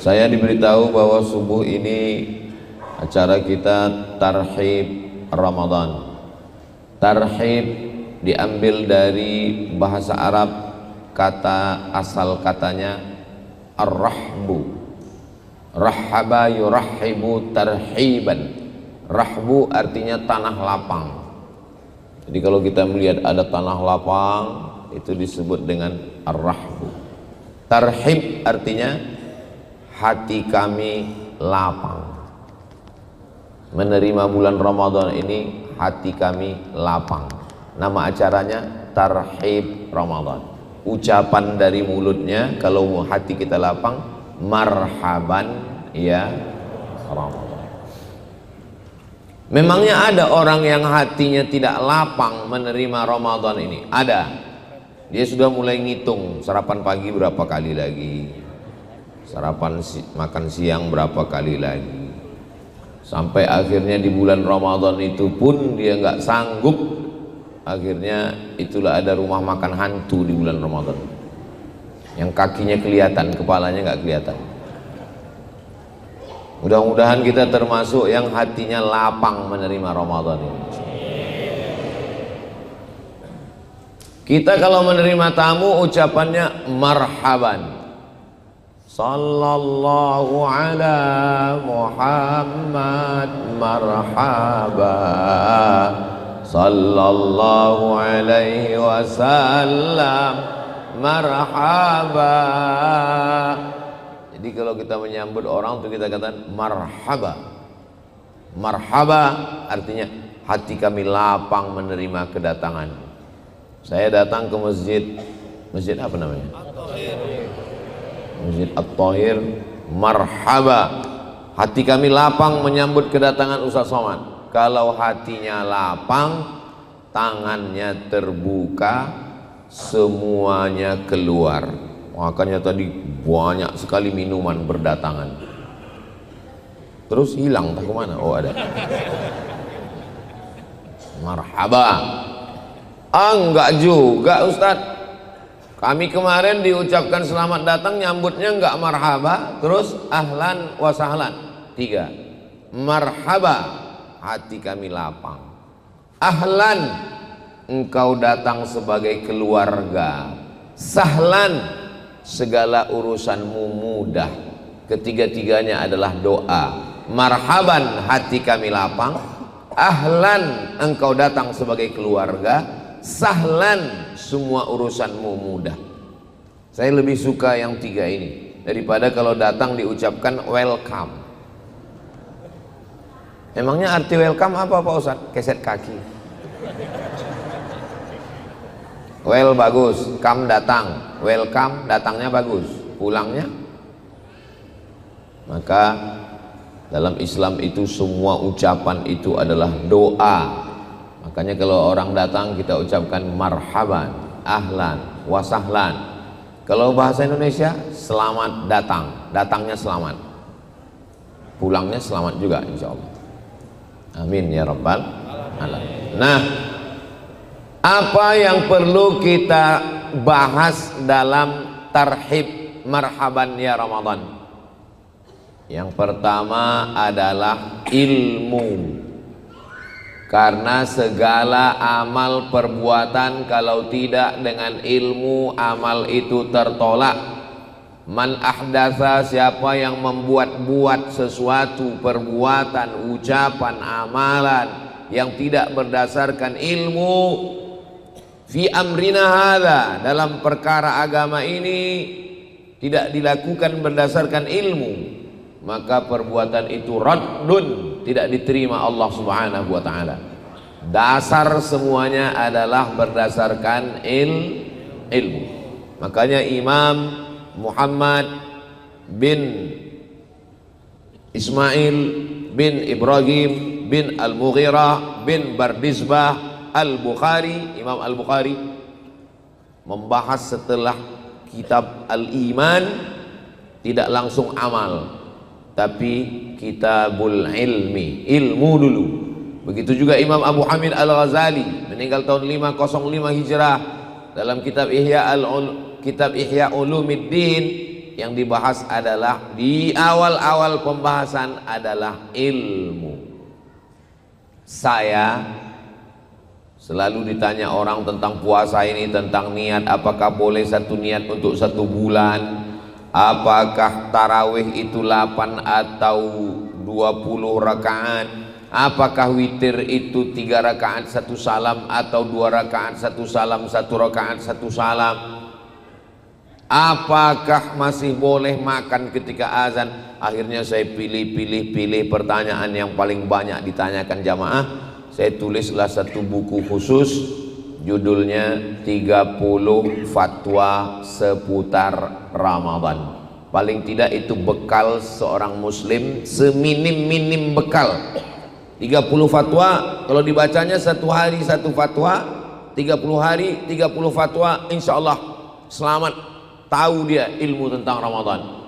Saya diberitahu bahwa subuh ini acara kita tarhib Ramadan. Tarhib diambil dari bahasa Arab, kata asal katanya ar-rahbu. Rahaba yurahhibu tarhiban. Rahbu artinya tanah lapang. Jadi kalau kita melihat ada tanah lapang, itu disebut dengan ar-rahbu. Tarhib artinya hati kami lapang. Menerima bulan Ramadan ini hati kami lapang. Nama acaranya tarhib Ramadan. Ucapan dari mulutnya kalau hati kita lapang, marhaban ya Ramadan. Memangnya ada orang yang hatinya tidak lapang menerima Ramadan ini? Ada. Dia sudah mulai ngitung sarapan pagi berapa kali lagi, makan siang berapa kali lagi, sampai akhirnya di bulan Ramadan itu pun dia nggak sanggup. Akhirnya itulah ada rumah makan hantu di bulan Ramadan, yang kakinya kelihatan, kepalanya nggak kelihatan. Mudah-mudahan kita termasuk yang hatinya lapang menerima Ramadan ini. Kita kalau menerima tamu ucapannya marhaban. Sallallahu ala Muhammad marhaba. Sallallahu alaihi wasallam marhaba. Jadi kalau kita menyambut orang itu kita katakan marhaba. Marhaba artinya hati kami lapang menerima kedatangan. Saya datang ke masjid apa namanya? Masjid At-Tahir, marhaba. Hati kami lapang menyambut kedatangan Ustaz Somad. Kalau hatinya lapang, tangannya terbuka, semuanya keluar. Makanya tadi banyak sekali minuman berdatangan. Terus hilang, tak kemana? Oh ada. Marhaba. Enggak juga Ustaz. Kami kemarin diucapkan selamat datang, nyambutnya enggak marhaba, terus ahlan wa sahlan. 3. Marhaba, hati kami lapang. Ahlan, engkau datang sebagai keluarga. Sahlan, segala urusanmu mudah. Ketiga-tiganya adalah doa. Marhaban, hati kami lapang. Ahlan, engkau datang sebagai keluarga. Sahlan, semua urusanmu mudah. Saya lebih suka yang 3 ini daripada kalau datang diucapkan welcome. Emangnya arti welcome apa Pak Ustaz? Keset kaki. Well bagus, come datang. Welcome datangnya bagus, pulangnya. Maka dalam Islam itu semua ucapan itu adalah doa. Makanya kalau orang datang kita ucapkan marhaban, ahlan, wasahlan. Kalau bahasa Indonesia selamat datang, datangnya selamat, pulangnya selamat juga insya Allah. Amin ya rabbal alamin. Nah, apa yang perlu kita bahas dalam tarhib marhaban ya Ramadan? Yang pertama adalah ilmu. Karena segala amal perbuatan kalau tidak dengan ilmu, amal itu tertolak. Man ahdatsa, siapa yang membuat-buat sesuatu perbuatan, ucapan, amalan yang tidak berdasarkan ilmu, fi amrina hadza, dalam perkara agama ini tidak dilakukan berdasarkan ilmu, maka perbuatan itu raddun, tidak diterima Allah Subhanahu wa taala. Dasar semuanya adalah berdasarkan ilmu. Makanya Imam Muhammad bin Ismail bin Ibrahim bin Al-Mughirah bin Bardizbah Al-Bukhari, Imam Al-Bukhari membahas setelah kitab Al-Iman tidak langsung amal, tapi kitabul ilmi, ilmu dulu. Begitu juga Imam Abu Hamid Al-Ghazali meninggal tahun 505 Hijrah, dalam kitab Ihya Ulumuddin yang dibahas adalah di awal-awal pembahasan adalah ilmu. Saya selalu ditanya orang tentang puasa ini, tentang niat, apakah boleh satu niat untuk 1 bulan, apakah tarawih itu 8 atau 20 rakaat, apakah witir itu 3 rakaat 1 salam atau 2 rakaat 1 salam, 1 rakaat 1 salam, apakah masih boleh makan ketika azan. Akhirnya saya pilih pertanyaan yang paling banyak ditanyakan jamaah. Saya tulislah satu buku khusus, judulnya 30 fatwa seputar Ramadan. Paling tidak itu bekal seorang muslim, seminim-minim bekal. 30 fatwa, kalau dibacanya 1 hari 1 fatwa, 30 hari 30 fatwa, insya Allah selamat, tahu dia ilmu tentang Ramadan.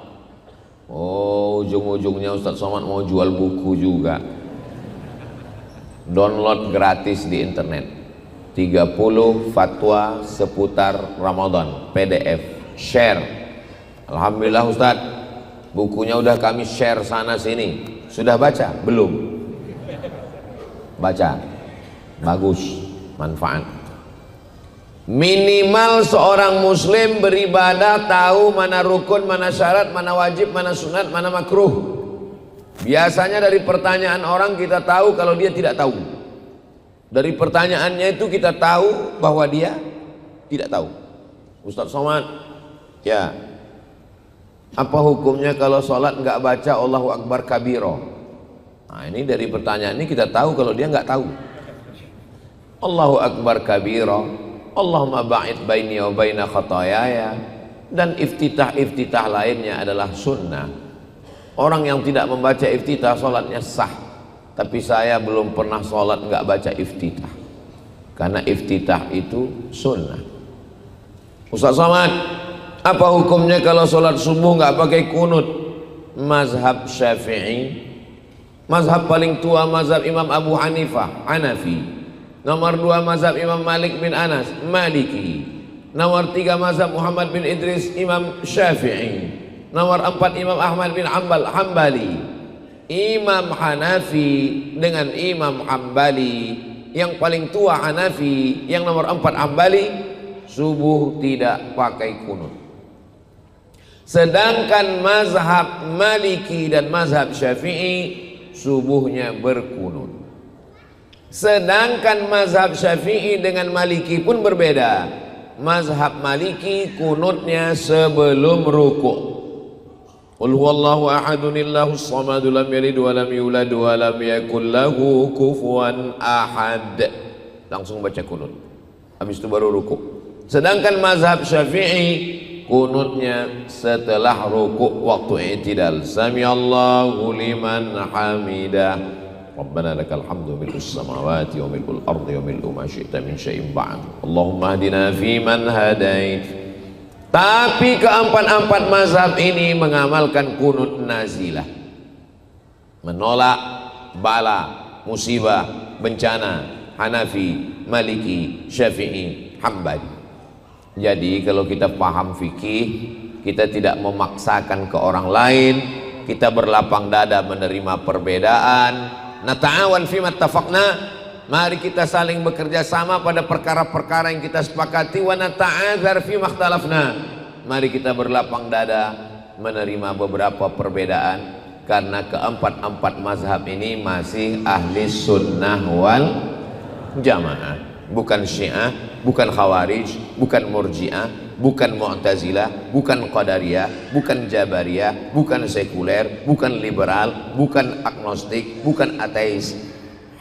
Oh, ujung-ujungnya Ustadz Somad mau jual buku juga. Download gratis di internet, 30 fatwa seputar Ramadan, PDF, share. Alhamdulillah Ustadz, bukunya udah kami share sana sini. Sudah baca? Belum? Baca, bagus, manfaat. Minimal seorang muslim beribadah tahu mana rukun, mana syarat, mana wajib, mana sunat, mana makruh. Biasanya dari pertanyaan orang kita tahu kalau dia tidak tahu. Dari pertanyaannya itu kita tahu bahwa dia tidak tahu. Ustadz Somad, ya, apa hukumnya kalau sholat nggak baca Allahu Akbar kabiro? Nah, ini dari pertanyaan ini kita tahu kalau dia nggak tahu. Allahu Akbar kabiro, Allahumma ba'id baini wa baina khatayaya, dan iftitah lainnya adalah sunnah. Orang yang tidak membaca iftitah sholatnya sah, tapi saya belum pernah sholat nggak baca iftitah, karena iftitah itu sunnah. Ustaz Somad, apa hukumnya kalau sholat subuh nggak pakai kunut? Mazhab Syafi'i, mazhab paling tua mazhab Imam Abu Hanifah, Hanafi. Nomor 2 mazhab Imam Malik bin Anas, Maliki. Nomor 3 mazhab Muhammad bin Idris, Imam Syafi'i. Nomor 4 Imam Ahmad bin Hanbal, Hambali. Imam Hanafi dengan Imam Hambali, yang paling tua Hanafi, yang nomor 4 Hambali, subuh tidak pakai kunut. Sedangkan mazhab Maliki dan mazhab Syafi'i subuhnya berkunut. Sedangkan mazhab Syafi'i dengan Maliki pun berbeda. Mazhab Maliki kunutnya sebelum rukuk. Qul huwallahu ahadun illahus samad lam yalid wa lam yulad wa lam yakul lahu kufuwan ahad. Langsung baca kunut. Habis itu baru rukuk. Sedangkan mazhab Syafi'i kunutnya setelah rukuk waktu i'tidal. Samiallahu liman hamidah. Rabbana lakal hamdu mil'us samawati wa mil'ul ardi wa mil'u ma syi'ta min syai'in ba'd. Allahumma hdina fi man hadait. Tapi keempat-empat mazhab ini mengamalkan kunut nazilah, menolak bala, musibah, bencana. Hanafi, Maliki, Syafi'i, Hambali. Jadi kalau kita paham fikih, kita tidak memaksakan ke orang lain, kita berlapang dada menerima perbedaan. Nata'awan fima tafaqna, mari kita saling bekerja sama pada perkara-perkara yang kita sepakati. Wa nata'adzar fi makhtalafna, mari kita berlapang dada menerima beberapa perbedaan, karena keempat-empat mazhab ini masih ahli sunnah wal jamaah, bukan syiah, bukan khawarij, bukan murjiah, bukan mu'tazilah, bukan qadariyah, bukan jabariyah, bukan sekuler, bukan liberal, bukan agnostik, bukan ateis.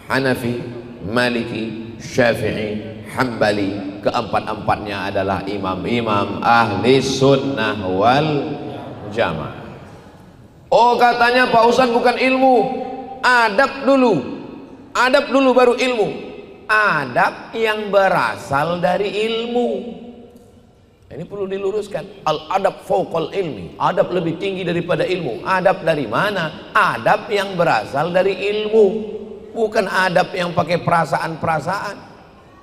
Hanafi, Maliki, Syafi'i, Hambali, keempat-empatnya adalah imam-imam ahli sunnah wal jamaah. Oh, katanya Pak Ustadz bukan ilmu, adab dulu baru ilmu. Adab yang berasal dari ilmu. Ini perlu diluruskan. Al-adab fauqal ilmi, adab lebih tinggi daripada ilmu. Adab dari mana? Adab yang berasal dari ilmu, bukan adab yang pakai perasaan-perasaan.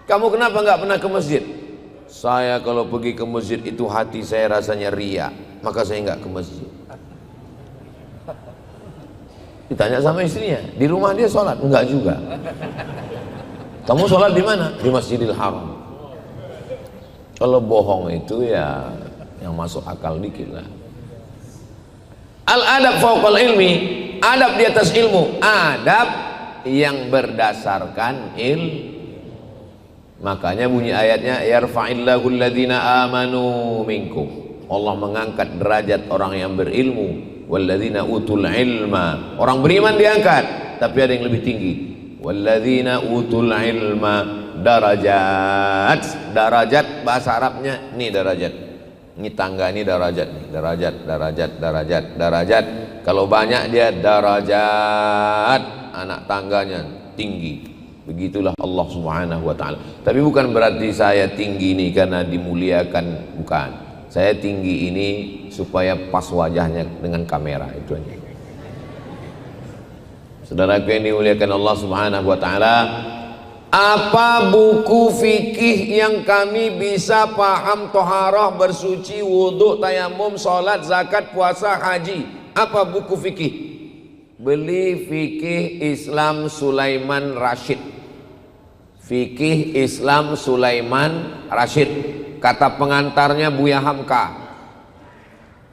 Kamu kenapa nggak pernah ke masjid? Saya kalau pergi ke masjid itu hati saya rasanya ria. maka saya nggak ke masjid. Ditanya sama istrinya, di rumah dia sholat? Enggak juga. Kamu sholat di mana? Di Masjidil Haram. Kalau bohong itu ya yang masuk akal dikit lah. Al-adab fauqal ilmi, adab di atas ilmu, adab yang berdasarkan makanya bunyi ayatnya yarfa'illahu alladhina amanu minkum, Allah mengangkat derajat orang yang berilmu, walladzina utul ilma, orang beriman diangkat, tapi ada yang lebih tinggi, walladzina utul ilma darajat. Darajat bahasa Arabnya ini darajat, ini tangga, ini darajat, darajat. Kalau banyak dia darajat, anak tangganya tinggi. Begitulah Allah Subhanahu wa ta'ala. Tapi bukan berarti saya tinggi ini karena dimuliakan, bukan. Saya tinggi ini supaya pas wajahnya dengan kamera, itu aja. Saudaraku yang dimuliakan Allah Subhanahu wa ta'ala, apa buku fikih yang kami bisa paham toharah, bersuci, wudhu, tayamum, sholat, zakat, puasa, haji? Apa buku fikih? Beli fikih Islam Sulaiman Rashid. Fikih Islam Sulaiman Rashid, kata pengantarnya Buya Hamka.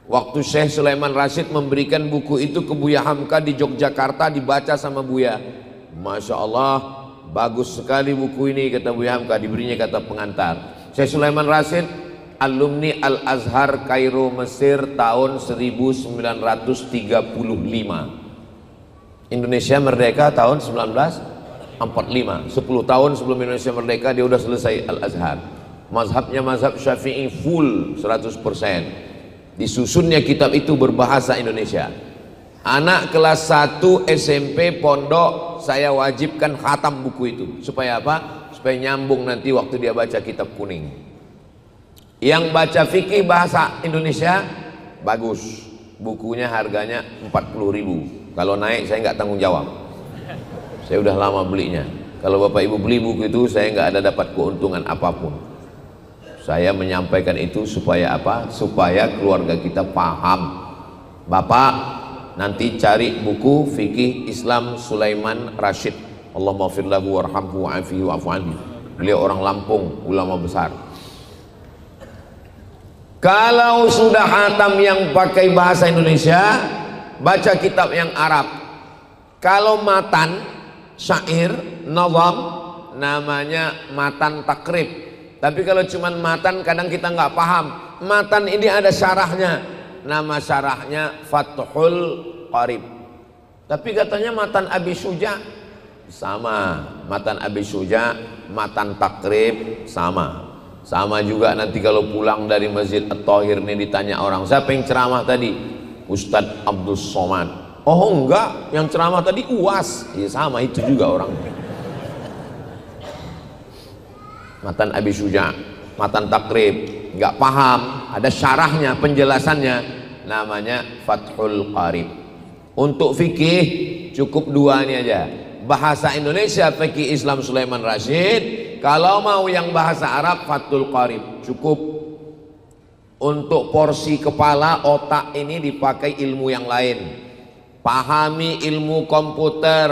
Waktu Syekh Sulaiman Rashid memberikan buku itu ke Buya Hamka di Yogyakarta, dibaca sama Buya. Masya Allah, bagus sekali buku ini, kata Buya Hamka, diberinya kata pengantar. Syekh Sulaiman Rashid alumni Al-Azhar Kairo Mesir tahun 1935. Indonesia merdeka tahun 1945. 10 tahun sebelum Indonesia merdeka dia sudah selesai Al-Azhar. Mazhabnya mazhab Syafi'i full 100%. Disusunnya kitab itu berbahasa Indonesia. Anak kelas 1 SMP pondok saya wajibkan khatam buku itu. Supaya apa? Supaya nyambung nanti waktu dia baca kitab kuning. Yang baca fikih bahasa Indonesia bagus. Bukunya harganya 40.000. Kalau naik saya nggak tanggung jawab. Saya udah lama belinya. Kalau Bapak Ibu beli buku itu, saya nggak ada dapat keuntungan apapun. Saya menyampaikan itu supaya apa? Supaya keluarga kita paham. Bapak nanti cari buku fikih Islam Sulaiman Rashid. Allahumma fir lahu warhamhu wa'afihi wa'fu anhu. Beliau orang Lampung, ulama besar. Kalau sudah khatam yang pakai bahasa Indonesia, baca kitab yang Arab. Kalau matan syair, nazam, namanya matan takrib. Tapi kalau cuman matan kadang kita nggak paham. Matan ini ada syarahnya, nama syarahnya Fathul Qarib. Tapi katanya matan Abi Syuja sama, matan Abi Syuja, matan takrib sama. Sama juga nanti kalau pulang dari Masjid At-Thahir ini ditanya orang, siapa yang ceramah tadi? Ustadz Abdul Somad. Oh enggak, yang ceramah tadi UAS. Ya sama, itu juga orang. Matan Abi Syuja, matan takrib, enggak paham, ada syarahnya, penjelasannya, namanya Fathul Qarib. Untuk fikih cukup dua ini aja. Bahasa Indonesia fikih Islam Sulaiman Rashid. Kalau mau yang bahasa Arab Fathul Qarib, cukup. Untuk porsi kepala, otak ini dipakai ilmu yang lain. Pahami ilmu komputer,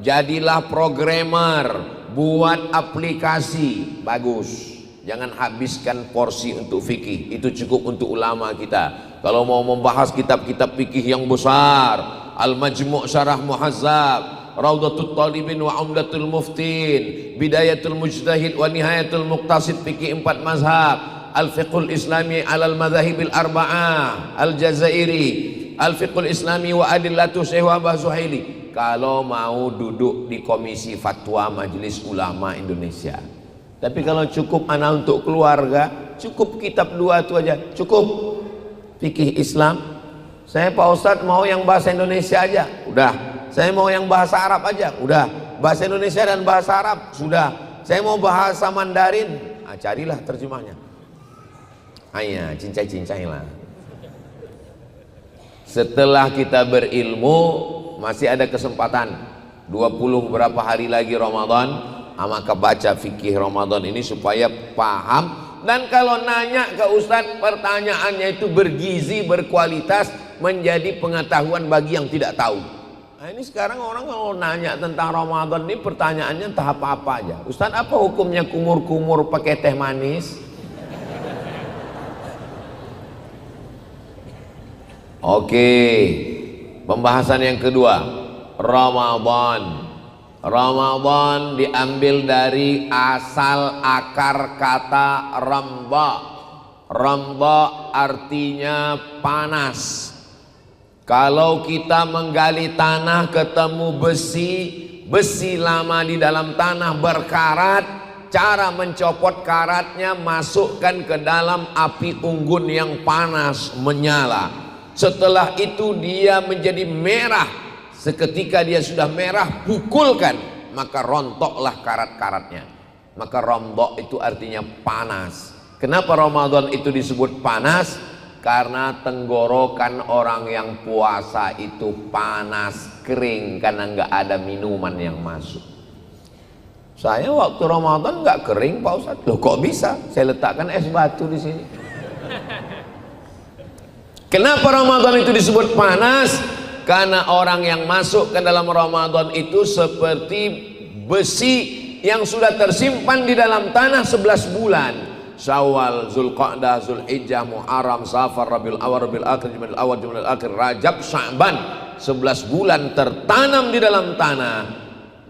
jadilah programmer, buat aplikasi, bagus. Jangan habiskan porsi untuk fikih, itu cukup untuk ulama kita. Kalau mau membahas kitab-kitab fikih yang besar, Al-Majmu' Syarah Muhazzab, Raudatul Talibin wa Umdatul Muftin, Bidayatul Mujtahid wa Nihayatul Muqtasid, fikih 4 mazhab, Al-Fiqhul Islami alal Madhahibil Arba'ah, Al-Jazairi, Al-Fiqhul Islami wa Adillatu Syekh Wahbah Zuhaili. Kalau mau duduk di Komisi Fatwa Majelis Ulama Indonesia. Tapi kalau cukup anak untuk keluarga, cukup kitab 2 itu aja, cukup. Fikih Islam, saya Pak Ustadz mau yang bahasa Indonesia aja, udah. Saya mau yang bahasa Arab aja, udah. Bahasa Indonesia dan bahasa Arab, sudah. Saya mau bahasa Mandarin, carilah terjemahnya. Ayah, cincai-cincai lah. Setelah kita berilmu, masih ada kesempatan 20 berapa hari lagi Ramadan, maka baca fikih Ramadan ini supaya paham Dan kalau nanya ke Ustadz, pertanyaannya itu bergizi, berkualitas, menjadi pengetahuan bagi yang tidak tahu. Nah ini sekarang orang kalau nanya tentang Ramadan ini pertanyaannya entah apa-apa aja. Ustadz, apa hukumnya kumur-kumur pakai teh manis? Oke, pembahasan yang kedua, Ramadan. Ramadan diambil dari asal akar kata ramba. Ramba artinya panas. Kalau kita menggali tanah ketemu besi, besi lama di dalam tanah berkarat, cara mencopot karatnya masukkan ke dalam api unggun yang panas menyala. Setelah itu dia menjadi merah. Seketika dia sudah merah, pukulkan, maka rontoklah karat-karatnya. Maka rombok itu artinya panas. Kenapa Ramadan itu disebut panas? Karena tenggorokan orang yang puasa itu panas, kering, karena nggak ada minuman yang masuk. Saya waktu Ramadan nggak kering, Pak Ustadz. Loh kok bisa? Saya letakkan es batu di sini. Kenapa Ramadan itu disebut panas? Karena orang yang masuk ke dalam Ramadan itu seperti besi yang sudah tersimpan di dalam tanah 11 bulan. Syawal, Zulqa'dah, Zulhijjah, Muharram, Safar, Rabiul Awal, Rabiul Akhir, Jumadil Awal, Jumadil Akhir, Rajab, Sya'ban. 11 bulan tertanam di dalam tanah.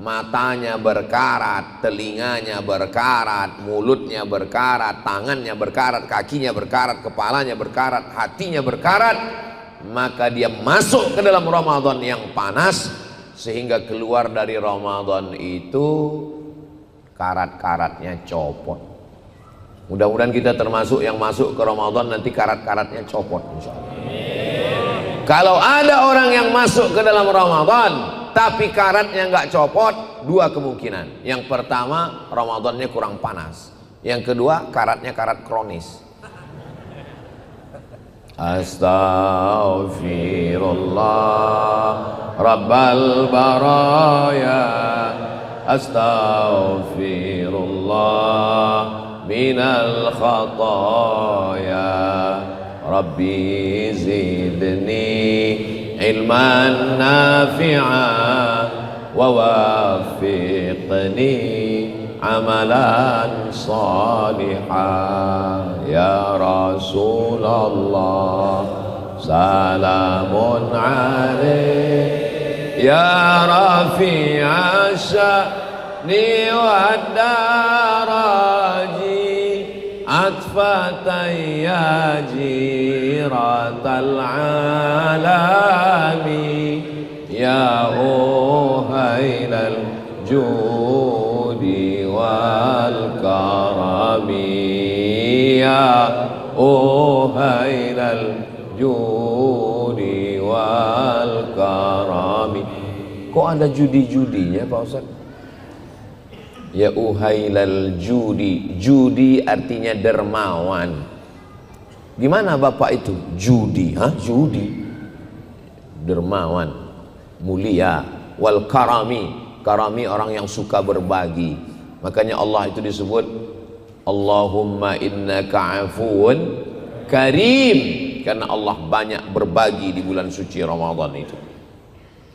Matanya berkarat, telinganya berkarat, mulutnya berkarat, tangannya berkarat, kakinya berkarat, kepalanya berkarat, hatinya berkarat. Maka dia masuk ke dalam Ramadan yang panas, sehingga keluar dari Ramadan itu karat-karatnya copot. Mudah-mudahan kita termasuk yang masuk ke Ramadan nanti karat-karatnya copot, insya Allah. Kalau ada orang yang masuk ke dalam Ramadan tapi karatnya nggak copot, dua kemungkinan. Yang pertama, Ramadannya kurang panas. Yang kedua, karatnya karat kronis. Astaghfirullah Rabbal baraya, astaghfirullah minal khataya, Rabbi zidni ilman nafi'a wa wafiqni amalan salihah. Ya Rasulullah salamun alaik, ya rafi'a sya'ni wa daraji, atfatan ya jiratal alami, ya uhailal judi wal karami, ya uhailal judi wal karami. Kok ada judi-judinya Pak Ustaz? Ya uhailal judi. Judi artinya dermawan. Gimana Bapak itu? Judi, judi. Dermawan, mulia. Wal karami. Karami orang yang suka berbagi. Makanya Allah itu disebut Allahumma innaka afuun karim, karena Allah banyak berbagi di bulan suci Ramadan itu.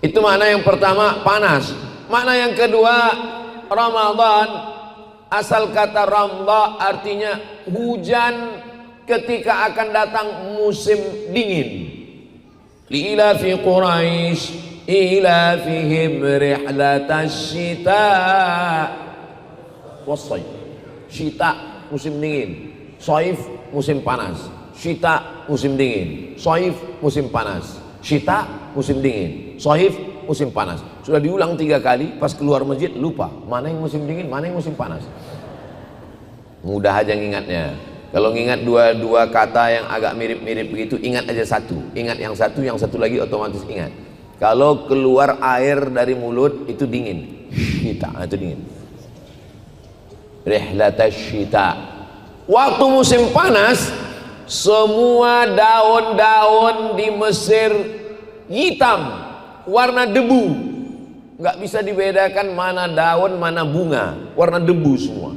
Itu makna yang pertama, panas. Makna yang kedua, Ramadan, asal kata ramba artinya hujan ketika akan datang musim dingin. Li'ilafi Quraisy ilafihim rihlatasy syita was-shayf. Syita musim dingin, shaif musim panas. Syita musim dingin, shaif musim panas. Syita musim dingin, shaif musim panas. Sudah diulang 3 kali, pas keluar masjid lupa mana yang musim dingin, mana yang musim panas. Mudah aja ngingatnya. Kalau ngingat dua kata yang agak mirip-mirip begitu, ingat aja satu. Ingat yang satu lagi otomatis ingat. Kalau keluar air dari mulut itu dingin, syita itu dingin. Rihlatasy syita. Waktu musim panas, semua daun-daun di Mesir hitam, warna debu. Nggak bisa dibedakan mana daun mana bunga, warna debu semua.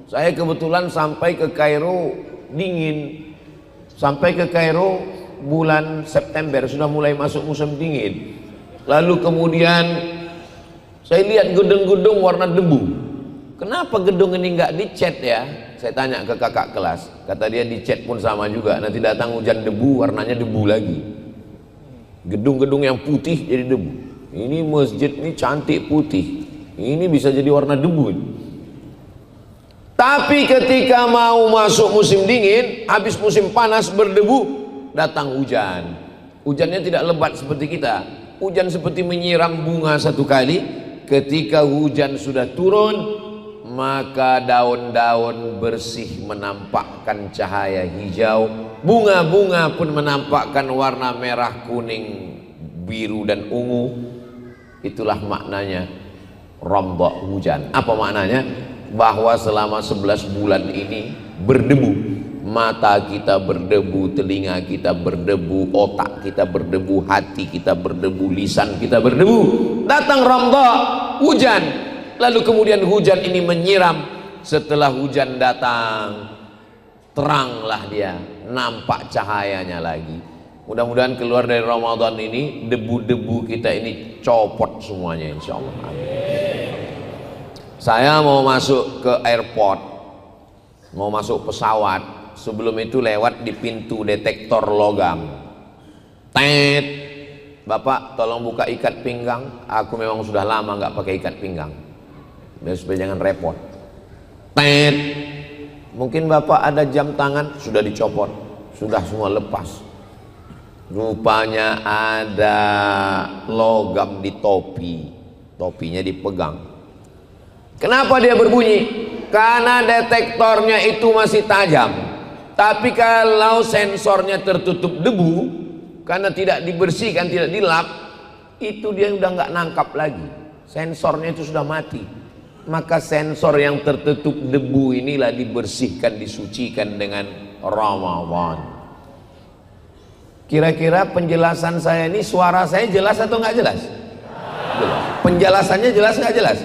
Saya kebetulan sampai ke Kairo dingin. Sampai ke Kairo bulan September, sudah mulai masuk musim dingin. Lalu kemudian saya lihat gedung-gedung warna debu. Kenapa gedung ini nggak dicat ya? Saya tanya ke kakak kelas, kata dia dicat pun sama juga. Nanti datang hujan debu, warnanya debu lagi. Gedung-gedung yang putih jadi debu. Ini masjid ini cantik putih, ini bisa jadi warna debu. Tapi ketika mau masuk musim dingin, habis musim panas berdebu, datang hujan. Hujannya tidak lebat seperti kita. Hujan seperti menyiram bunga satu kali. Ketika hujan sudah turun, maka daun-daun bersih menampakkan cahaya hijau, bunga-bunga pun menampakkan warna merah, kuning, biru dan ungu. Itulah maknanya Ramdha, hujan. Apa maknanya? Bahwa selama 11 bulan ini berdebu, mata kita berdebu, telinga kita berdebu, otak kita berdebu, hati kita berdebu, lisan kita berdebu. Datang Ramdha, hujan. Lalu kemudian hujan ini menyiram. Setelah hujan datang, teranglah dia, nampak cahayanya lagi. Mudah-mudahan keluar dari Ramadan ini, debu-debu kita ini copot semuanya, insya Allah. Saya mau masuk ke airport, mau masuk pesawat. Sebelum itu lewat di pintu detektor logam. Tet, Bapak tolong buka ikat pinggang. Aku memang sudah lama nggak pakai ikat pinggang, biar supaya jangan repot. Tet, mungkin Bapak ada jam tangan, sudah dicopot, sudah semua lepas. Rupanya ada logam di topi, topinya dipegang. Kenapa dia berbunyi? Karena detektornya itu masih tajam. Tapi kalau sensornya tertutup debu, karena tidak dibersihkan, tidak dilap, itu dia udah nggak nangkap lagi. Sensornya itu sudah mati. Maka sensor yang tertutup debu inilah dibersihkan, disucikan dengan Ramadan. Kira-kira penjelasan saya ini, suara saya jelas atau nggak jelas? Jelas. Penjelasannya jelas nggak jelas?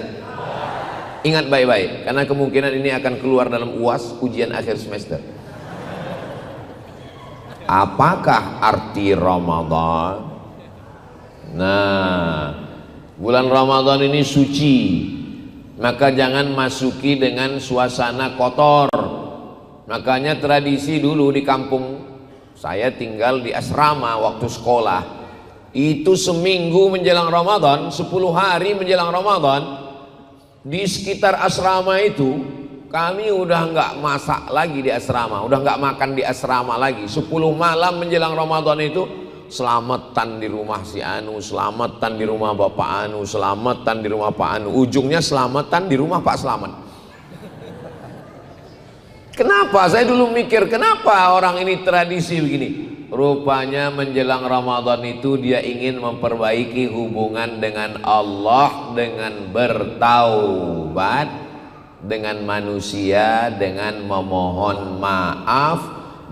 Ingat baik-baik, karena kemungkinan ini akan keluar dalam UAS, ujian akhir semester. Apakah arti Ramadan? Nah, bulan Ramadan ini suci, maka jangan masuki dengan suasana kotor. Makanya tradisi dulu di kampung saya tinggal di asrama waktu sekolah, itu seminggu menjelang Ramadan, 10 hari menjelang Ramadan, di sekitar asrama itu kami udah nggak masak lagi di asrama, udah nggak makan di asrama lagi. 10 malam menjelang Ramadan itu selamatan di rumah si Anu, selamatan di rumah Bapak Anu, selamatan di rumah Pak Anu, ujungnya selamatan di rumah Pak Slamet. Kenapa? Saya dulu mikir, kenapa orang ini tradisi begini? Rupanya menjelang Ramadan itu dia ingin memperbaiki hubungan dengan Allah, dengan bertaubat, dengan manusia, dengan memohon maaf,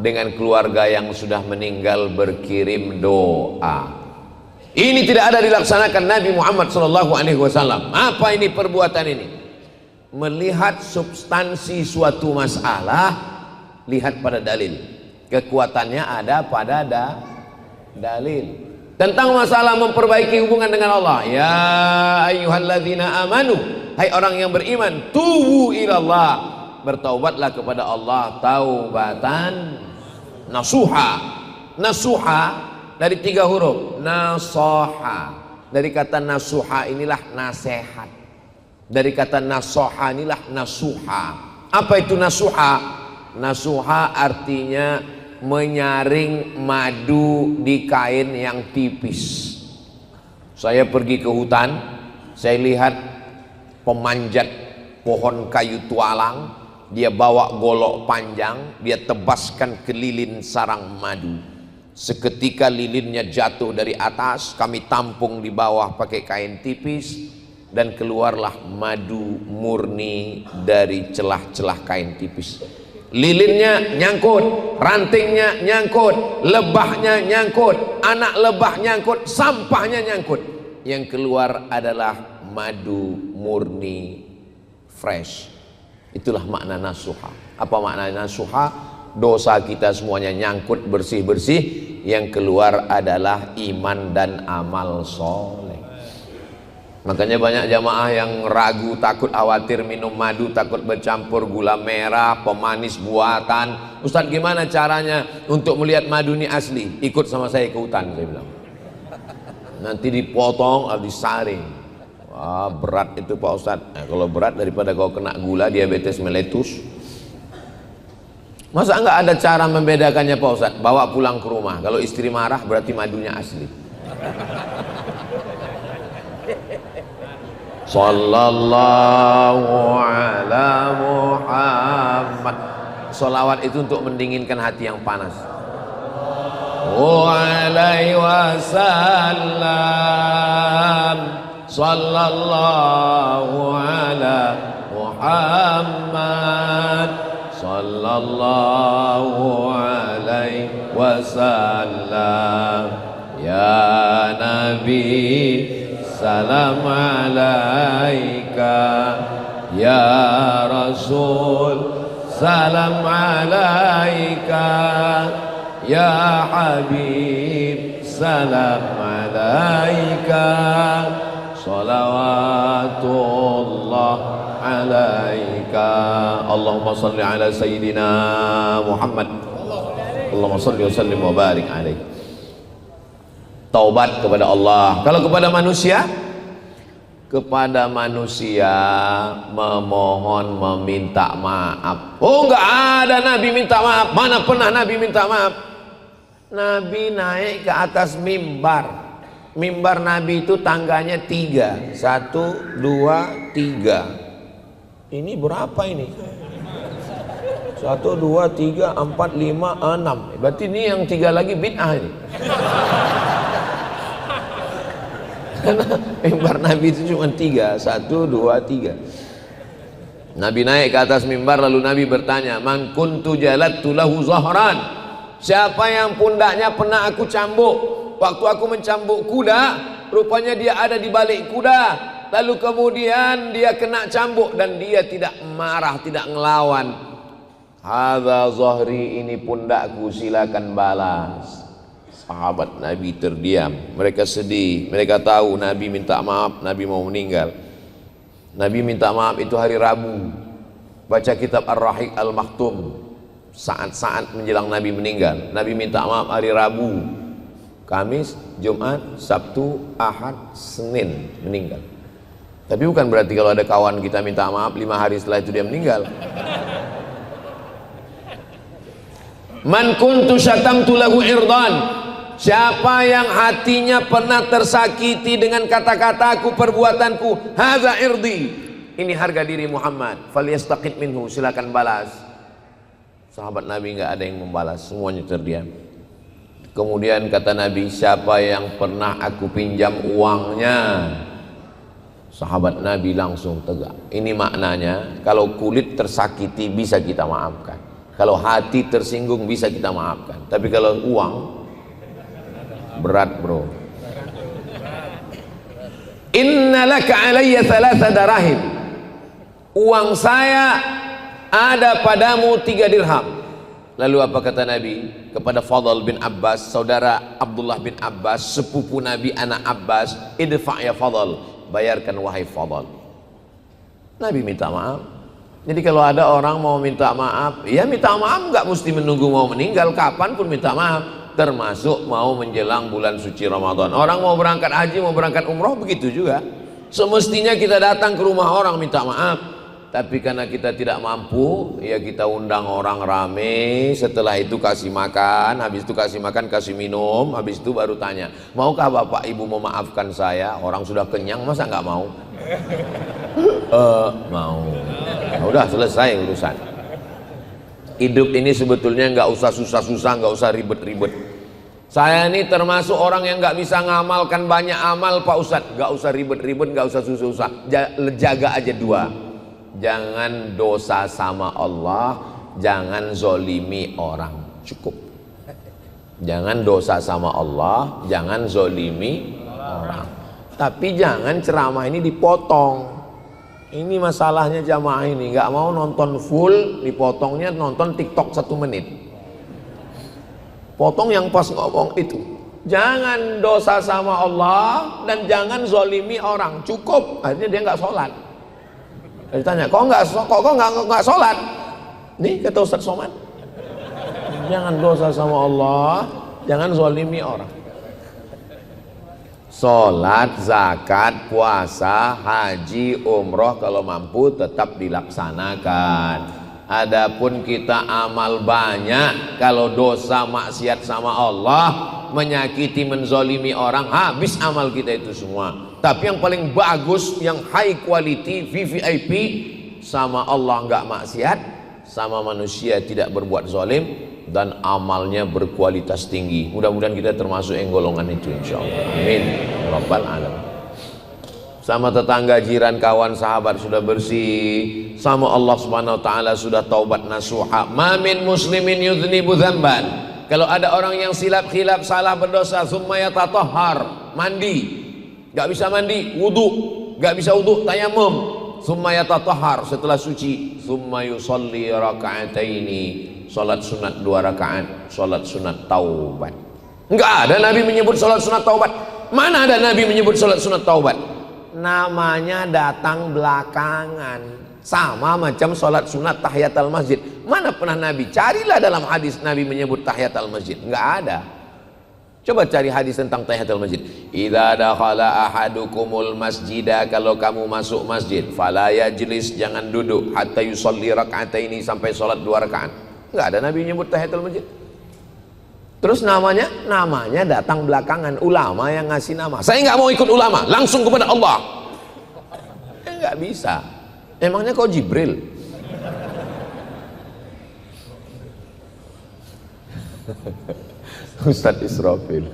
dengan keluarga yang sudah meninggal berkirim doa. Ini tidak ada dilaksanakan Nabi Muhammad SAW. Apa ini perbuatan ini? Melihat substansi suatu masalah, lihat pada dalil. Kekuatannya ada pada dalil. Tentang masalah memperbaiki hubungan dengan Allah, ya ayyuhalladzina amanu, hai orang yang beriman, tubu ilallah, bertaubatlah kepada Allah taubatan nasuha. Nasuha dari 3 huruf, nasoha. Dari kata nasuha inilah nasihat. Dari kata nasoha inilah nasuha. Apa itu nasuha? Nasuha artinya menyaring madu di kain yang tipis. Saya pergi ke hutan, saya lihat pemanjat pohon kayu tualang, dia bawa golok panjang, dia tebaskan ke lilin sarang madu. Seketika lilinnya jatuh dari atas, kami tampung di bawah pakai kain tipis, dan keluarlah madu murni dari celah-celah kain tipis. Lilinnya nyangkut, rantingnya nyangkut, lebahnya nyangkut, anak lebah nyangkut, sampahnya nyangkut. Yang keluar adalah madu murni fresh. Itulah makna nasuha. Apa makna nasuha? Dosa kita semuanya nyangkut bersih-bersih, yang keluar adalah iman dan amal soleh. Makanya banyak jamaah yang ragu, takut, khawatir minum madu, takut bercampur gula merah, pemanis buatan. Ustadz, gimana caranya untuk melihat madu ini asli? Ikut sama saya ke hutan, saya bilang. Nanti dipotong atau disaring. Wah, berat itu Pak Ustadz. Nah, kalau berat daripada kau kena gula, diabetes meletus. Masa enggak ada cara membedakannya Pak Ustadz? Bawa pulang ke rumah. Kalau istri marah berarti madunya asli. Sallallahu ala Muhammad. Salawat itu untuk mendinginkan hati yang panas. Alaihi wasallam. Sallallahu ala Muhammad. Sallallahu alaihi wasallam. Ya Nabi, salam alaika. Ya Rasul, salam alaika. Ya Habib, salam alaika. Salawatullah alaika. Allahumma salli ala Sayyidina Muhammad. Allahumma salli wa sallim wa barik alaih. Taubat kepada Allah. Kalau kepada manusia, memohon, meminta maaf. Oh, enggak ada Nabi minta maaf. Mana pernah Nabi minta maaf? Nabi naik ke atas mimbar. Mimbar Nabi itu tangganya 3. 1, 2, 3. Ini berapa ini? 1, 2, 3, 4, 5, 6. Berarti ini yang 3 lagi bid'ah ini. Karena mimbar Nabi itu cuma 3. 1, 2, 3. Nabi naik ke atas mimbar, lalu Nabi bertanya, man kuntu jalattu lahu zahran. Siapa yang pundaknya pernah aku cambuk waktu aku mencambuk kuda, rupanya dia ada di balik kuda, lalu kemudian dia kena cambuk dan dia tidak marah, tidak ngelawan. Hadza zahri, ini pundakku, silakan balas. Sahabat Nabi terdiam, mereka sedih, mereka tahu Nabi minta maaf, Nabi mau meninggal. Nabi minta maaf itu hari Rabu. Baca kitab Ar-Rahiq Al-Maktum, saat-saat menjelang Nabi meninggal. Nabi minta maaf hari Rabu, Kamis, Jumat, Sabtu, Ahad, Senin meninggal. Tapi bukan berarti kalau ada kawan kita minta maaf 5 hari setelah itu dia meninggal. Man kuntu syatamtu lahu irdan. Siapa yang hatinya pernah tersakiti dengan kata-kataku, perbuatanku, hadza irdi, ini harga diri Muhammad, falyastaqit minhu, silakan balas. Sahabat Nabi enggak ada yang membalas, semuanya terdiam. Kemudian kata Nabi, siapa yang pernah aku pinjam uangnya? Sahabat Nabi langsung tegak. Ini maknanya, kalau kulit tersakiti bisa kita maafkan, kalau hati tersinggung bisa kita maafkan, tapi kalau uang berat bro. Inna laka alayya 3 darahim. Uang saya ada padamu 3 dirham. Lalu apa kata Nabi kepada Fadl bin Abbas, saudara Abdullah bin Abbas, sepupu Nabi anak Abbas, idfa' ya Fadl, bayarkan wahai Fadl. Nabi minta maaf. Jadi kalau ada orang mau minta maaf, ya minta maaf, nggak mesti menunggu mau meninggal, kapan pun minta maaf. Termasuk mau menjelang bulan suci Ramadan. Orang mau berangkat haji, mau berangkat umroh, begitu juga. Semestinya kita datang ke rumah orang minta maaf. Tapi karena kita tidak mampu, ya kita undang orang rame, setelah itu kasih makan, habis itu kasih makan, kasih minum, habis itu baru tanya, maukah bapak ibu memaafkan saya? Orang sudah kenyang, masa nggak mau? Mau. Nah, udah selesai urusan. Hidup ini sebetulnya nggak usah susah-susah, nggak usah ribet-ribet. Saya ini termasuk orang yang nggak bisa ngamalkan banyak amal Pak Ustadz. Nggak usah ribet-ribet, nggak usah susah-susah. Jaga aja 2. Jangan dosa sama Allah, jangan zolimi orang. Cukup. Jangan dosa sama Allah, jangan zolimi orang. Tapi jangan ceramah ini dipotong. Ini masalahnya jamaah ini, nggak mau nonton full, dipotongnya nonton TikTok 1 menit. Potong yang pas ngomong itu. Jangan dosa sama Allah dan jangan zolimi orang. Cukup. Akhirnya dia nggak sholat. Ditanya, kok nggak sholat? Nih kata Ustaz Somad. Jangan dosa sama Allah, jangan zolimi orang. Sholat, zakat, puasa, haji, umroh kalau mampu tetap dilaksanakan. Adapun kita amal banyak, kalau dosa maksiat sama Allah, menyakiti, menzolimi orang, habis amal kita itu semua. Tapi yang paling bagus, yang high quality, VVIP, sama Allah nggak maksiat, sama manusia tidak berbuat zolim, dan amalnya berkualitas tinggi. Mudah-mudahan kita termasuk yang golongan itu, insyaallah. Amin rabbal alamin. Sama tetangga, jiran, kawan, sahabat sudah bersih, sama Allah Subhanahu wa taala sudah taubat nasuha. Ma min muslimin yudhnibu dzamban. Kalau ada orang yang silap khilaf, salah, berdosa, summa yatatahhar, mandi, enggak bisa mandi, wudu, enggak bisa wudu, tayamum, summa yatatahhar, setelah suci, summa yusalli raka'ataini, salat sunat 2 rakaat, salat sunat taubat. Enggak ada Nabi menyebut salat sunat taubat. Mana ada Nabi menyebut salat sunat taubat? Namanya datang belakangan, sama macam sholat sunat tahiyatul masjid. Mana pernah Nabi? Carilah dalam hadis Nabi menyebut tahiyatul masjid, nggak ada. Coba cari hadis tentang tahiyatul masjid. Idza dakhala ahadukumul masjidah, kalau kamu masuk masjid, fala yajlis, jangan duduk, hatta yusalli raka'ataini, sampai sholat 2 rakaat. Nggak ada Nabi menyebut tahiyatul masjid. Terus namanya datang belakangan, ulama yang ngasih nama. Saya nggak mau ikut ulama, langsung kepada Allah. Nggak bisa. Emangnya kau Jibril? Ustadz Israfil.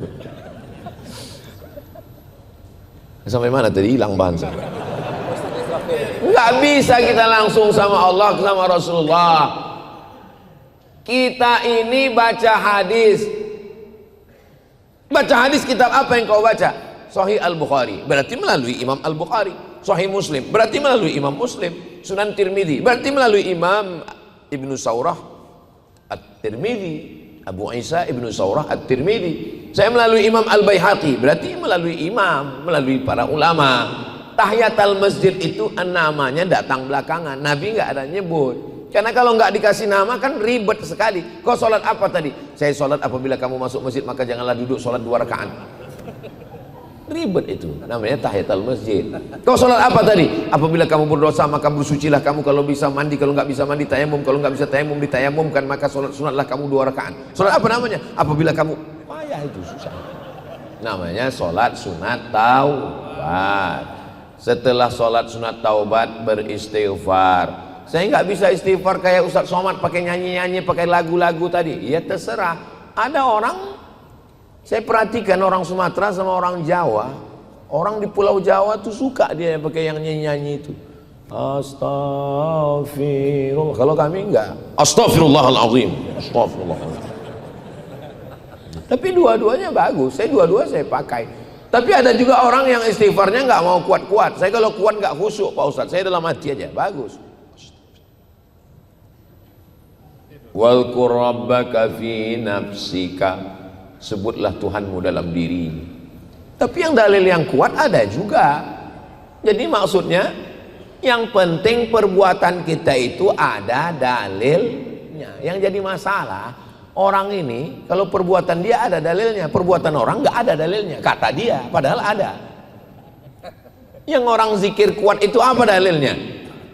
Sampai mana tadi, hilang bahan saya. Nggak bisa kita langsung sama Allah, sama Rasulullah. Kita ini baca hadis. Baca hadis, kitab apa yang kau baca? Sahih Al-Bukhari, berarti melalui Imam Al-Bukhari. Sahih Muslim, berarti melalui Imam Muslim. Sunan Tirmidzi, berarti melalui Imam Ibnu Saurah At-Tirmidzi, Abu Isa Ibnu Saurah At-Tirmidzi. Saya melalui Imam Al-Baihaqi, berarti melalui imam, melalui para ulama. Tahiyatul masjid itu namanya datang belakangan, Nabi nggak ada nyebut. Karena kalau nggak dikasih nama kan ribet sekali. Kau sholat apa tadi? Saya sholat apabila kamu masuk masjid maka janganlah duduk, sholat 2 rakaat. Ribet itu, namanya tahiyatul masjid. Kau sholat apa tadi? Apabila kamu berdosa maka bersucilah kamu, kalau bisa mandi, kalau nggak bisa mandi tayamum, kalau nggak bisa tayamum ditayamumkan, maka sholat sunatlah kamu 2 rakaat. Sholat apa namanya? Apabila kamu, payah itu, susah. Namanya sholat sunat taubat. Setelah sholat sunat taubat beristighfar. Saya nggak bisa istighfar kayak Ustaz Somad pakai nyanyi-nyanyi, pakai lagu-lagu tadi. Ya terserah. Ada orang, saya perhatikan orang Sumatera sama orang Jawa. Orang di Pulau Jawa tuh suka dia pakai yang nyanyi-nyanyi itu. Astaghfirullah. Kalau kami enggak. Astaghfirullahaladzim. Astaghfirullahaladzim. Tapi dua-duanya bagus. Saya dua-dua saya pakai. Tapi ada juga orang yang istighfarnya nggak mau kuat-kuat. Saya kalau kuat nggak khusyuk Pak Ustadz. Saya dalam hati aja. Bagus. Walqur rabbaka fi nafsika, sebutlah Tuhanmu dalam diri. Tapi yang dalil yang kuat ada juga. Jadi maksudnya yang penting perbuatan kita itu ada dalilnya. Yang jadi masalah orang ini kalau perbuatan dia ada dalilnya, perbuatan orang nggak ada dalilnya, kata dia padahal ada. Yang orang zikir kuat itu apa dalilnya?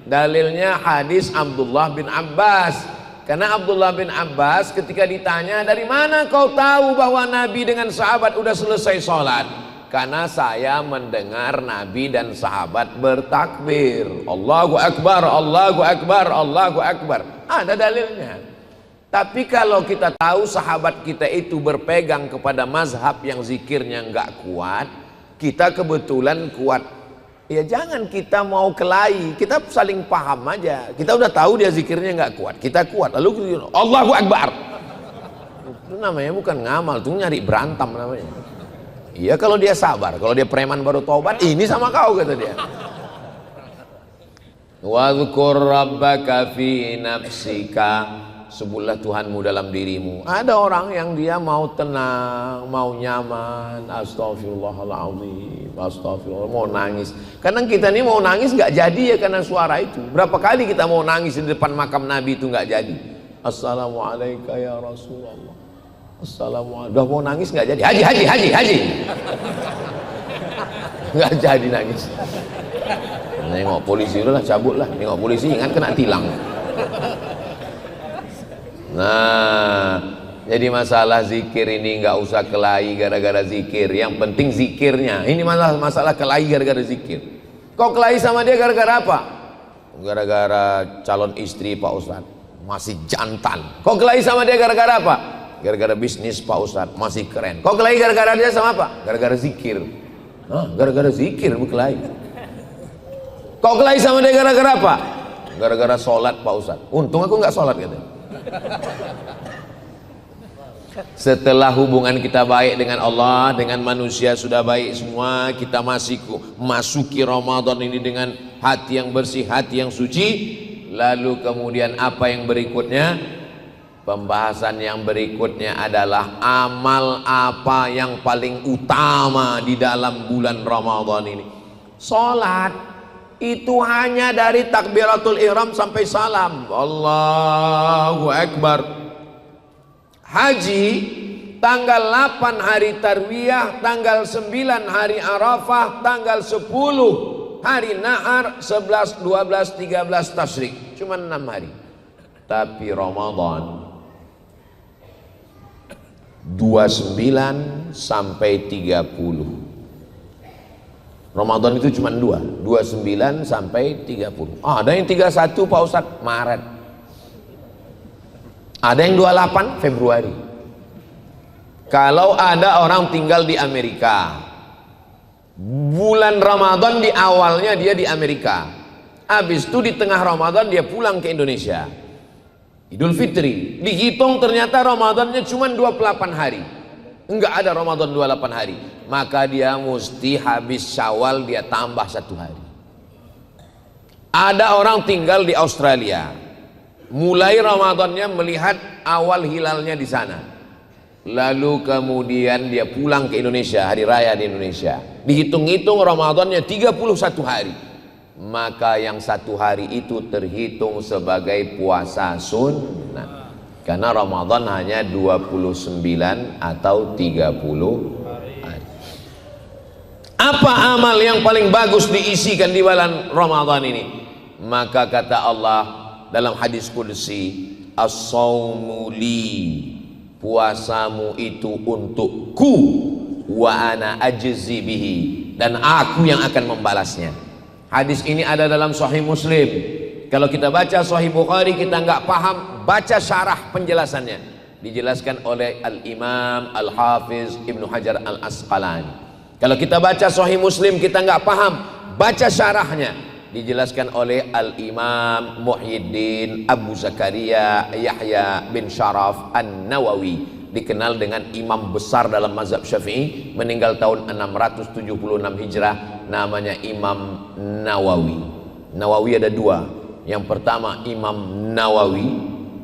Dalilnya hadis Abdullah bin Abbas. Karena Abdullah bin Abbas ketika ditanya, dari mana kau tahu bahwa Nabi dengan sahabat udah selesai sholat? Karena saya mendengar Nabi dan sahabat bertakbir, Allahu Akbar, Allahu Akbar, Allahu Akbar. Ada dalilnya. Tapi kalau kita tahu sahabat kita itu berpegang kepada mazhab yang zikirnya nggak kuat, kita kebetulan kuat, ya jangan kita mau kelahi, kita saling paham aja. Kita udah tahu dia zikirnya nggak kuat, kita kuat, lalu Allahu Akbar. Itu namanya bukan ngamal, itu nyari berantem namanya. Iya kalau dia sabar, kalau dia preman baru taubat, ini sama kau kata dia. Wadhkur rabbaka fi nafsika, sebutlah Tuhanmu dalam dirimu. Ada orang yang dia mau tenang, mau nyaman, astagfirullahaladzim, astagfirullah, mau nangis. Kadang kita ini mau nangis nggak jadi ya karena suara itu. Berapa kali kita mau nangis di depan makam Nabi itu nggak jadi. Assalamualaikum ya Rasulullah. Assalamualaikum. Udah mau nangis nggak jadi. Haji. Nggak jadi nangis. Nengok polisi udah lah, cabut lah. Nengok polisi ingat kena tilang. Nah, jadi masalah zikir ini nggak usah kelahi gara-gara zikir. Yang penting zikirnya. Ini masalah kelahi gara-gara zikir. Kau kelahi sama dia gara-gara apa? Gara-gara calon istri Pak Ustadz masih jantan. Kau kelahi sama dia gara-gara apa? Gara-gara bisnis Pak Ustadz masih keren. Kau kelahi gara-gara dia sama apa? Gara-gara zikir. Gara-gara zikir berkelahi. Kau kelahi sama dia gara-gara apa? Gara-gara sholat Pak Ustadz. Untung aku nggak sholat katanya. Setelah hubungan kita baik dengan Allah, dengan manusia sudah baik semua, kita masih masuki Ramadan ini dengan hati yang bersih, hati yang suci. Lalu kemudian apa yang berikutnya? Pembahasan yang berikutnya adalah amal apa yang paling utama di dalam bulan Ramadan ini. Sholat itu hanya dari takbiratul ihram sampai salam, Allahu Akbar. Haji tanggal 8 hari tarwiyah, tanggal 9 hari Arafah, tanggal 10 hari Nahar, 11, 12, 13 tasyrik. Cuma 6 hari. Tapi Ramadan 29 sampai 30. Ramadan itu cuma 29 sampai 30. Ada yang 31 Pak Ustadz Maret. Ada yang 28 Februari. Kalau ada orang tinggal di Amerika, bulan Ramadan di awalnya dia di Amerika, habis itu di tengah Ramadan dia pulang ke Indonesia. Idul Fitri dihitung ternyata Ramadannya cuma 28 hari. Enggak ada Ramadan 28 hari, maka dia mesti habis Syawal dia tambah 1 hari. Ada orang tinggal di Australia, mulai Ramadannya melihat awal hilalnya di sana, lalu kemudian dia pulang ke Indonesia, hari raya di Indonesia, dihitung-hitung Ramadannya 31 hari, maka yang 1 hari itu terhitung sebagai puasa sunnah. Karena Ramadan hanya 29 atau 30 hari. Apa amal yang paling bagus diisikan di bulan Ramadan ini? Maka kata Allah dalam hadis qudsi, as-saumu li, puasamu itu untukku, wa ana ajzi bihi, dan aku yang akan membalasnya. Hadis ini ada dalam Sahih Muslim. Kalau kita baca Sahih Bukhari kita nggak paham, baca syarah penjelasannya. Dijelaskan oleh Al-Imam Al-Hafiz Ibnu Hajar Al-Asqalani. Kalau kita baca Sahih Muslim kita nggak paham, baca syarahnya. Dijelaskan oleh Al-Imam Muhyiddin Abu Zakaria Yahya bin Sharaf An-Nawawi, dikenal dengan imam besar dalam mazhab Syafi'i, meninggal tahun 676 Hijrah, namanya Imam Nawawi. Nawawi ada 2. Yang pertama Imam Nawawi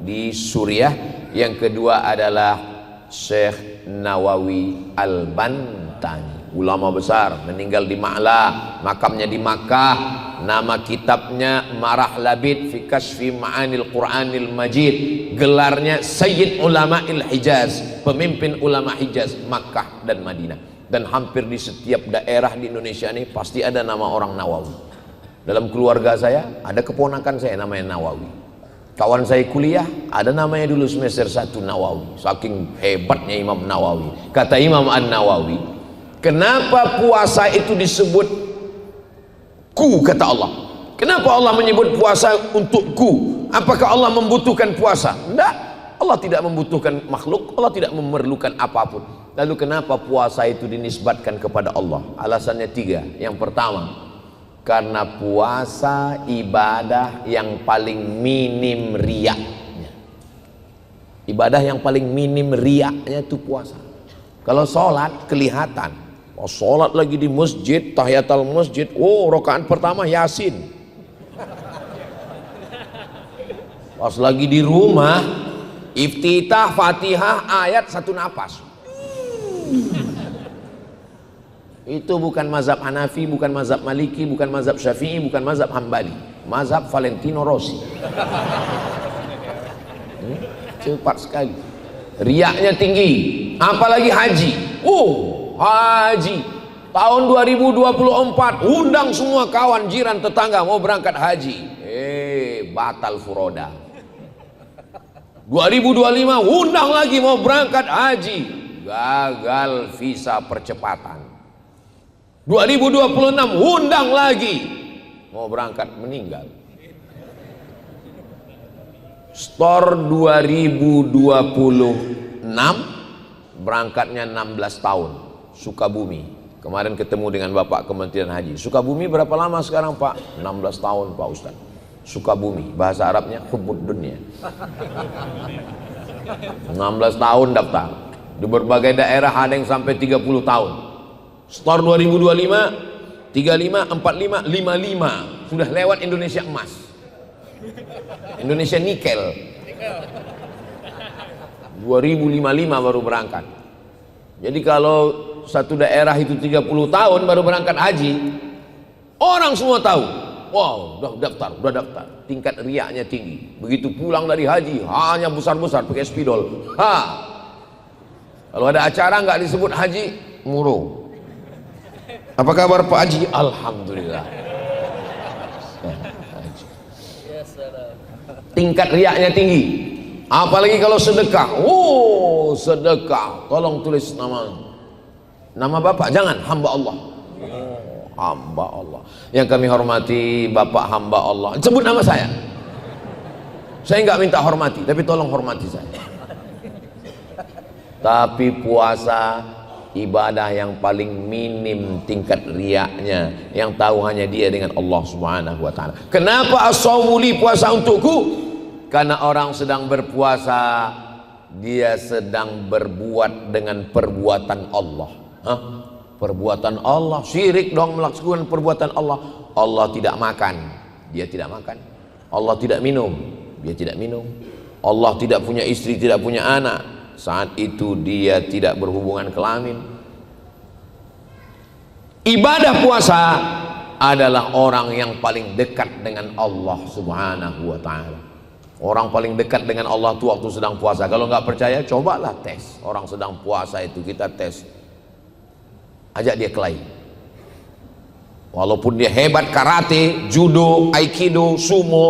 di Suriah, yang kedua adalah Syekh Nawawi Al-Bantani, ulama besar, meninggal di Ma'la, makamnya di Makkah. Nama kitabnya Marah Labid fi Kashfi Ma'anil Qur'anil Majid. Gelarnya Sayyid Ulama'il Hijaz, pemimpin ulama Hijaz, Makkah dan Madinah. Dan hampir di setiap daerah di Indonesia ini pasti ada nama orang Nawawi. Dalam keluarga saya ada keponakan saya namanya Nawawi. Kawan saya kuliah ada namanya dulu semester 1 Nawawi. Saking hebatnya Imam Nawawi. Kata Imam An-Nawawi, kenapa puasa itu disebut ku, kata Allah? Kenapa Allah menyebut puasa untuk ku? Apakah Allah membutuhkan puasa? Tidak. Allah tidak membutuhkan makhluk, Allah tidak memerlukan apapun. Lalu kenapa puasa itu dinisbatkan kepada Allah? Alasannya 3. Yang pertama, karena puasa ibadah yang paling minim riaknya. Ibadah yang paling minim riaknya itu puasa. Kalau sholat kelihatan, oh, sholat lagi di masjid, tahiyatul masjid, oh rakaat pertama Yasin, Pas lagi di rumah, iftitah Fatihah ayat satu napas. Itu bukan mazhab Hanafi, bukan mazhab Maliki, bukan mazhab Syafi'i, bukan mazhab Hambali, mazhab Valentino Rossi. Cepat sekali, riaknya tinggi, apalagi haji. Haji tahun 2024, undang semua kawan, jiran, tetangga mau berangkat haji. Batal furoda. 2025 undang lagi mau berangkat haji, gagal visa percepatan. 2026 undang lagi mau berangkat, meninggal. Store 2026 berangkatnya 16 tahun, Sukabumi. Kemarin ketemu dengan Bapak Kementerian Haji. Sukabumi berapa lama sekarang Pak? 16 tahun Pak Ustaz. Sukabumi, bahasa Arabnya hubbud dunya. 16 tahun daftar. Di berbagai daerah ada yang sampai 30 tahun. Store 2025, 35, 45, 55. Sudah lewat Indonesia emas. Indonesia nikel. 2055 baru berangkat. Jadi kalau satu daerah itu 30 tahun baru berangkat haji, orang semua tahu. Wow, udah daftar. Tingkat riaknya tinggi. Begitu pulang dari haji, hanya besar-besar pakai spidol. Kalau ada acara nggak disebut haji, murung. Apa kabar Pak Haji? Alhamdulillah. Tingkat riaknya tinggi. Apalagi kalau sedekah. Sedekah. Tolong tulis nama Bapak, jangan hamba Allah. Hamba Allah. Yang kami hormati Bapak hamba Allah. Sebut nama saya. Saya nggak minta hormati, tapi tolong hormati saya. Tapi puasa ibadah yang paling minim tingkat riaknya, yang tahu hanya dia dengan Allah Subhanahu wa taala. Kenapa as-shaumu li, puasa untukku? Karena orang sedang berpuasa, dia sedang berbuat dengan perbuatan Allah. Perbuatan Allah, syirik dong melakukan perbuatan Allah. Allah tidak makan, dia tidak makan. Allah tidak minum, dia tidak minum. Allah tidak punya istri, tidak punya anak, saat itu dia tidak berhubungan kelamin. Ibadah puasa adalah orang yang paling dekat dengan Allah Subhanahu wa ta'ala. Orang paling dekat dengan Allah itu waktu sedang puasa. Kalau nggak percaya, cobalah tes. Orang sedang puasa itu kita tes, ajak dia kelahi. Walaupun dia hebat karate, judo, aikido, sumo,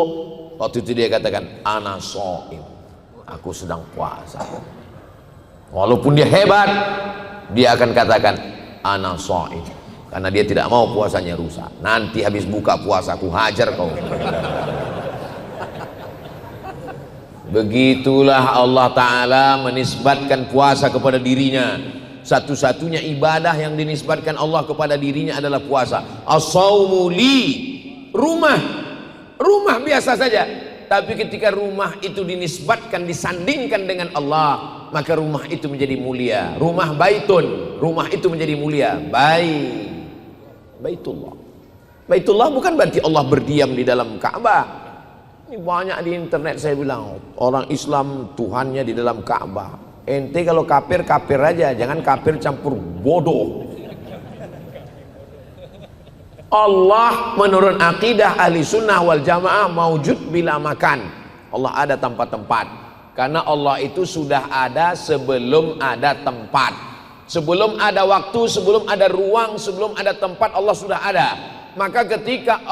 waktu itu dia katakan ana shaim, aku sedang puasa. Walaupun dia hebat, dia akan katakan ana shaim, karena dia tidak mau puasanya rusak. Nanti habis buka puasa aku hajar kau. Begitulah Allah Ta'ala menisbatkan puasa kepada dirinya. Satu-satunya ibadah yang dinisbatkan Allah kepada dirinya adalah puasa. As-shaumu li. Rumah biasa saja, tapi ketika rumah itu dinisbatkan, disandingkan dengan Allah, maka rumah itu menjadi mulia. Rumah baitun, rumah itu menjadi mulia. Baitullah. Baitullah bukan berarti Allah berdiam di dalam Ka'bah. Ini banyak di internet saya bilang, orang Islam Tuhannya di dalam Ka'bah. Ente kalau kafir, kafir aja, jangan kafir campur bodoh. Allah menurut akidah ahli sunnah wal jamaah maujud bila makan. Allah ada tanpa tempat, karena Allah itu sudah ada sebelum ada tempat. Sebelum ada waktu, sebelum ada ruang, sebelum ada tempat, Allah sudah ada. Maka ketika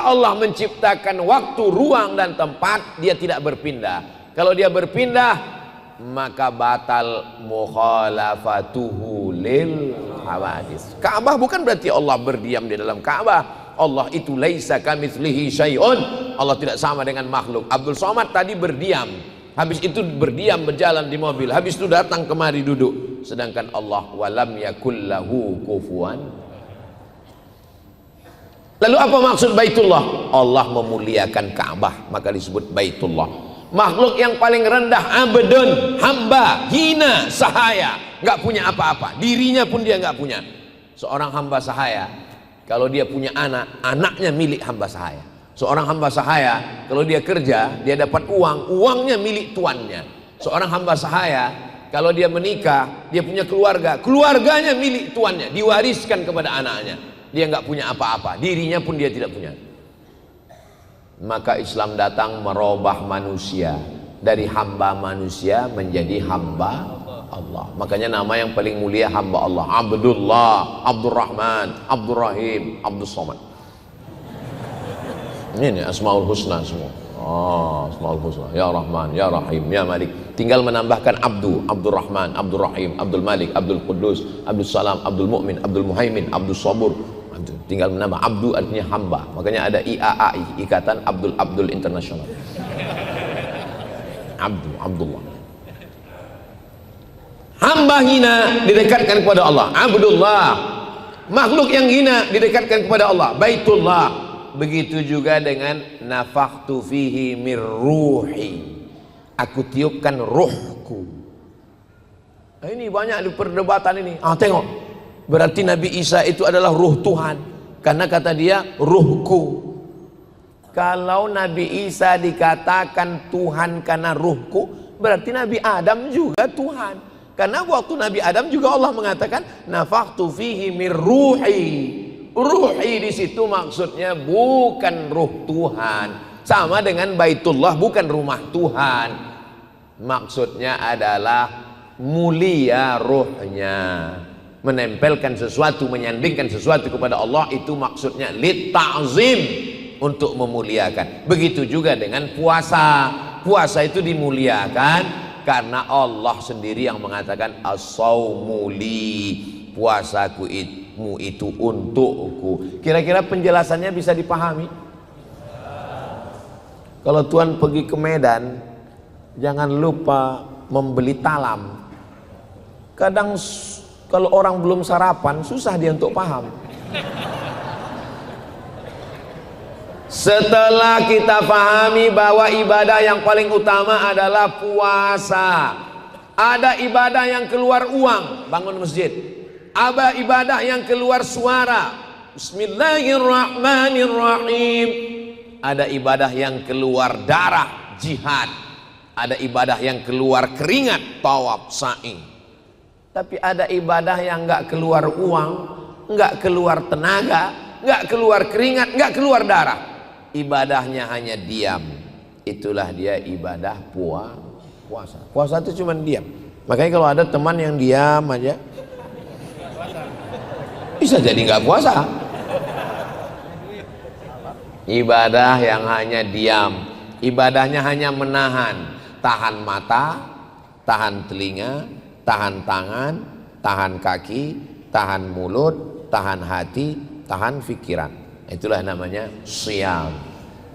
Allah menciptakan waktu, ruang dan tempat, dia tidak berpindah. Kalau dia berpindah, maka batal mukhalafatuhu lil hawadis. Ka'bah bukan berarti Allah berdiam di dalam Ka'bah. Allah itu laisa kamitslihi syai'un. Allah tidak sama dengan makhluk. Abdul Somad tadi berdiam, habis itu berdiam berjalan di mobil, habis itu datang kemari duduk. Sedangkan Allah walam yakul lahu kufuwan. Lalu apa maksud Baitullah? Allah memuliakan Ka'bah, maka disebut Baitullah. Makhluk yang paling rendah, abdun, hamba, hina, sahaya, nggak punya apa-apa, dirinya pun dia nggak punya. Seorang hamba sahaya, kalau dia punya anak, anaknya milik hamba sahaya. Seorang hamba sahaya, kalau dia kerja, dia dapat uang, uangnya milik tuannya. Seorang hamba sahaya, kalau dia menikah, dia punya keluarga, keluarganya milik tuannya, diwariskan kepada anaknya. Dia nggak punya apa-apa, dirinya pun dia tidak punya. Maka Islam datang merubah manusia dari hamba manusia menjadi hamba Allah. Makanya nama yang paling mulia hamba Allah, Abdullah, Abdurrahman, Abdurrahim, Abdus Somad. Ini Asmaul Husna semua. Asmaul Husna, Ya Rahman, Ya Rahim, Ya Malik. Tinggal menambahkan Abdu, Abdurrahman, Abdurrahim, Abdul Malik, Abdul Quddus, Abdul Salam, Abdul Mu'min, Abdul Muhaimin, Abdul Sabur. Tinggal menambah. Abdu artinya hamba. Makanya ada IAAI, Ikatan Abdul Internasional. Abdullah. Hamba hina didekatkan kepada Allah, Abdullah. Makhluk yang hina didekatkan kepada Allah, Baitullah. Begitu juga dengan nafakhtu fihi mir ruhi, aku tiupkan ruhku. Ini banyak di perdebatan ini. Tengok, berarti Nabi Isa itu adalah ruh Tuhan, karena kata dia ruhku. Kalau Nabi Isa dikatakan Tuhan karena ruhku, berarti Nabi Adam juga Tuhan, karena waktu Nabi Adam juga Allah mengatakan nafakhtu fihi mir ruhi. Ruhi di situ maksudnya bukan ruh Tuhan, sama dengan Baitullah bukan rumah Tuhan. Maksudnya adalah mulia ruhnya, menempelkan sesuatu, menyandingkan sesuatu kepada Allah, itu maksudnya lit ta'zim, untuk memuliakan. Begitu juga dengan puasa. Puasa itu dimuliakan karena Allah sendiri yang mengatakan as-saumu li, puasaku itu untukku. Kira-kira penjelasannya bisa dipahami? Kalau Tuhan pergi ke Medan, jangan lupa membeli talam. Kadang kalau orang belum sarapan, susah dia untuk paham. Setelah kita pahami bahwa ibadah yang paling utama adalah puasa, ada ibadah yang keluar uang, bangun masjid. Ada ibadah yang keluar suara, Bismillahirrahmanirrahim. Ada ibadah yang keluar darah, jihad. Ada ibadah yang keluar keringat, tawaf, sa'i. Tapi ada ibadah yang nggak keluar uang, nggak keluar tenaga, nggak keluar keringat, nggak keluar darah. Ibadahnya hanya diam. Itulah dia ibadah puasa. Puasa itu cuma diam. Makanya kalau ada teman yang diam aja, bisa jadi nggak puasa. Ibadah yang hanya diam, ibadahnya hanya menahan, tahan mata, tahan telinga, tahan tangan, tahan kaki, tahan mulut, tahan hati, tahan pikiran. Itulah namanya siyam,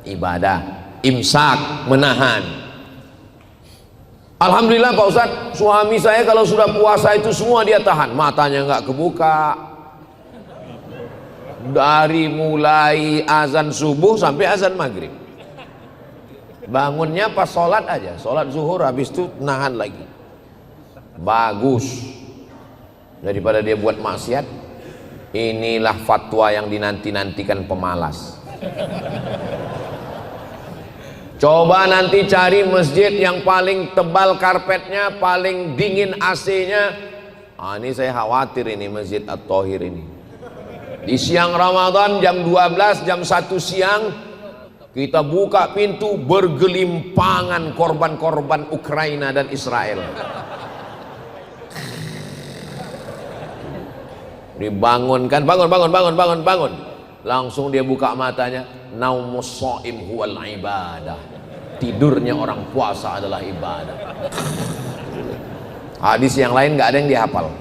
ibadah. Imsak, menahan. Alhamdulillah Pak Ustadz, suami saya kalau sudah puasa itu semua dia tahan. Matanya nggak kebuka, dari mulai azan subuh sampai azan maghrib. Bangunnya pas sholat aja, sholat zuhur, habis itu nahan lagi. Bagus, daripada dia buat maksiat. Inilah fatwa yang dinanti-nantikan pemalas. Coba nanti cari masjid yang paling tebal karpetnya, paling dingin AC-nya. Ini saya khawatir ini Masjid At-Thahir ini. Di siang Ramadan jam 12, jam 1 siang kita buka pintu, bergelimpangan korban-korban Ukraina dan Israel. Dibangunkan, bangun. Langsung dia buka matanya. Naumus shaim huwal ibadah. Tidurnya orang puasa adalah ibadah. Hadis yang lain nggak ada yang dihafal.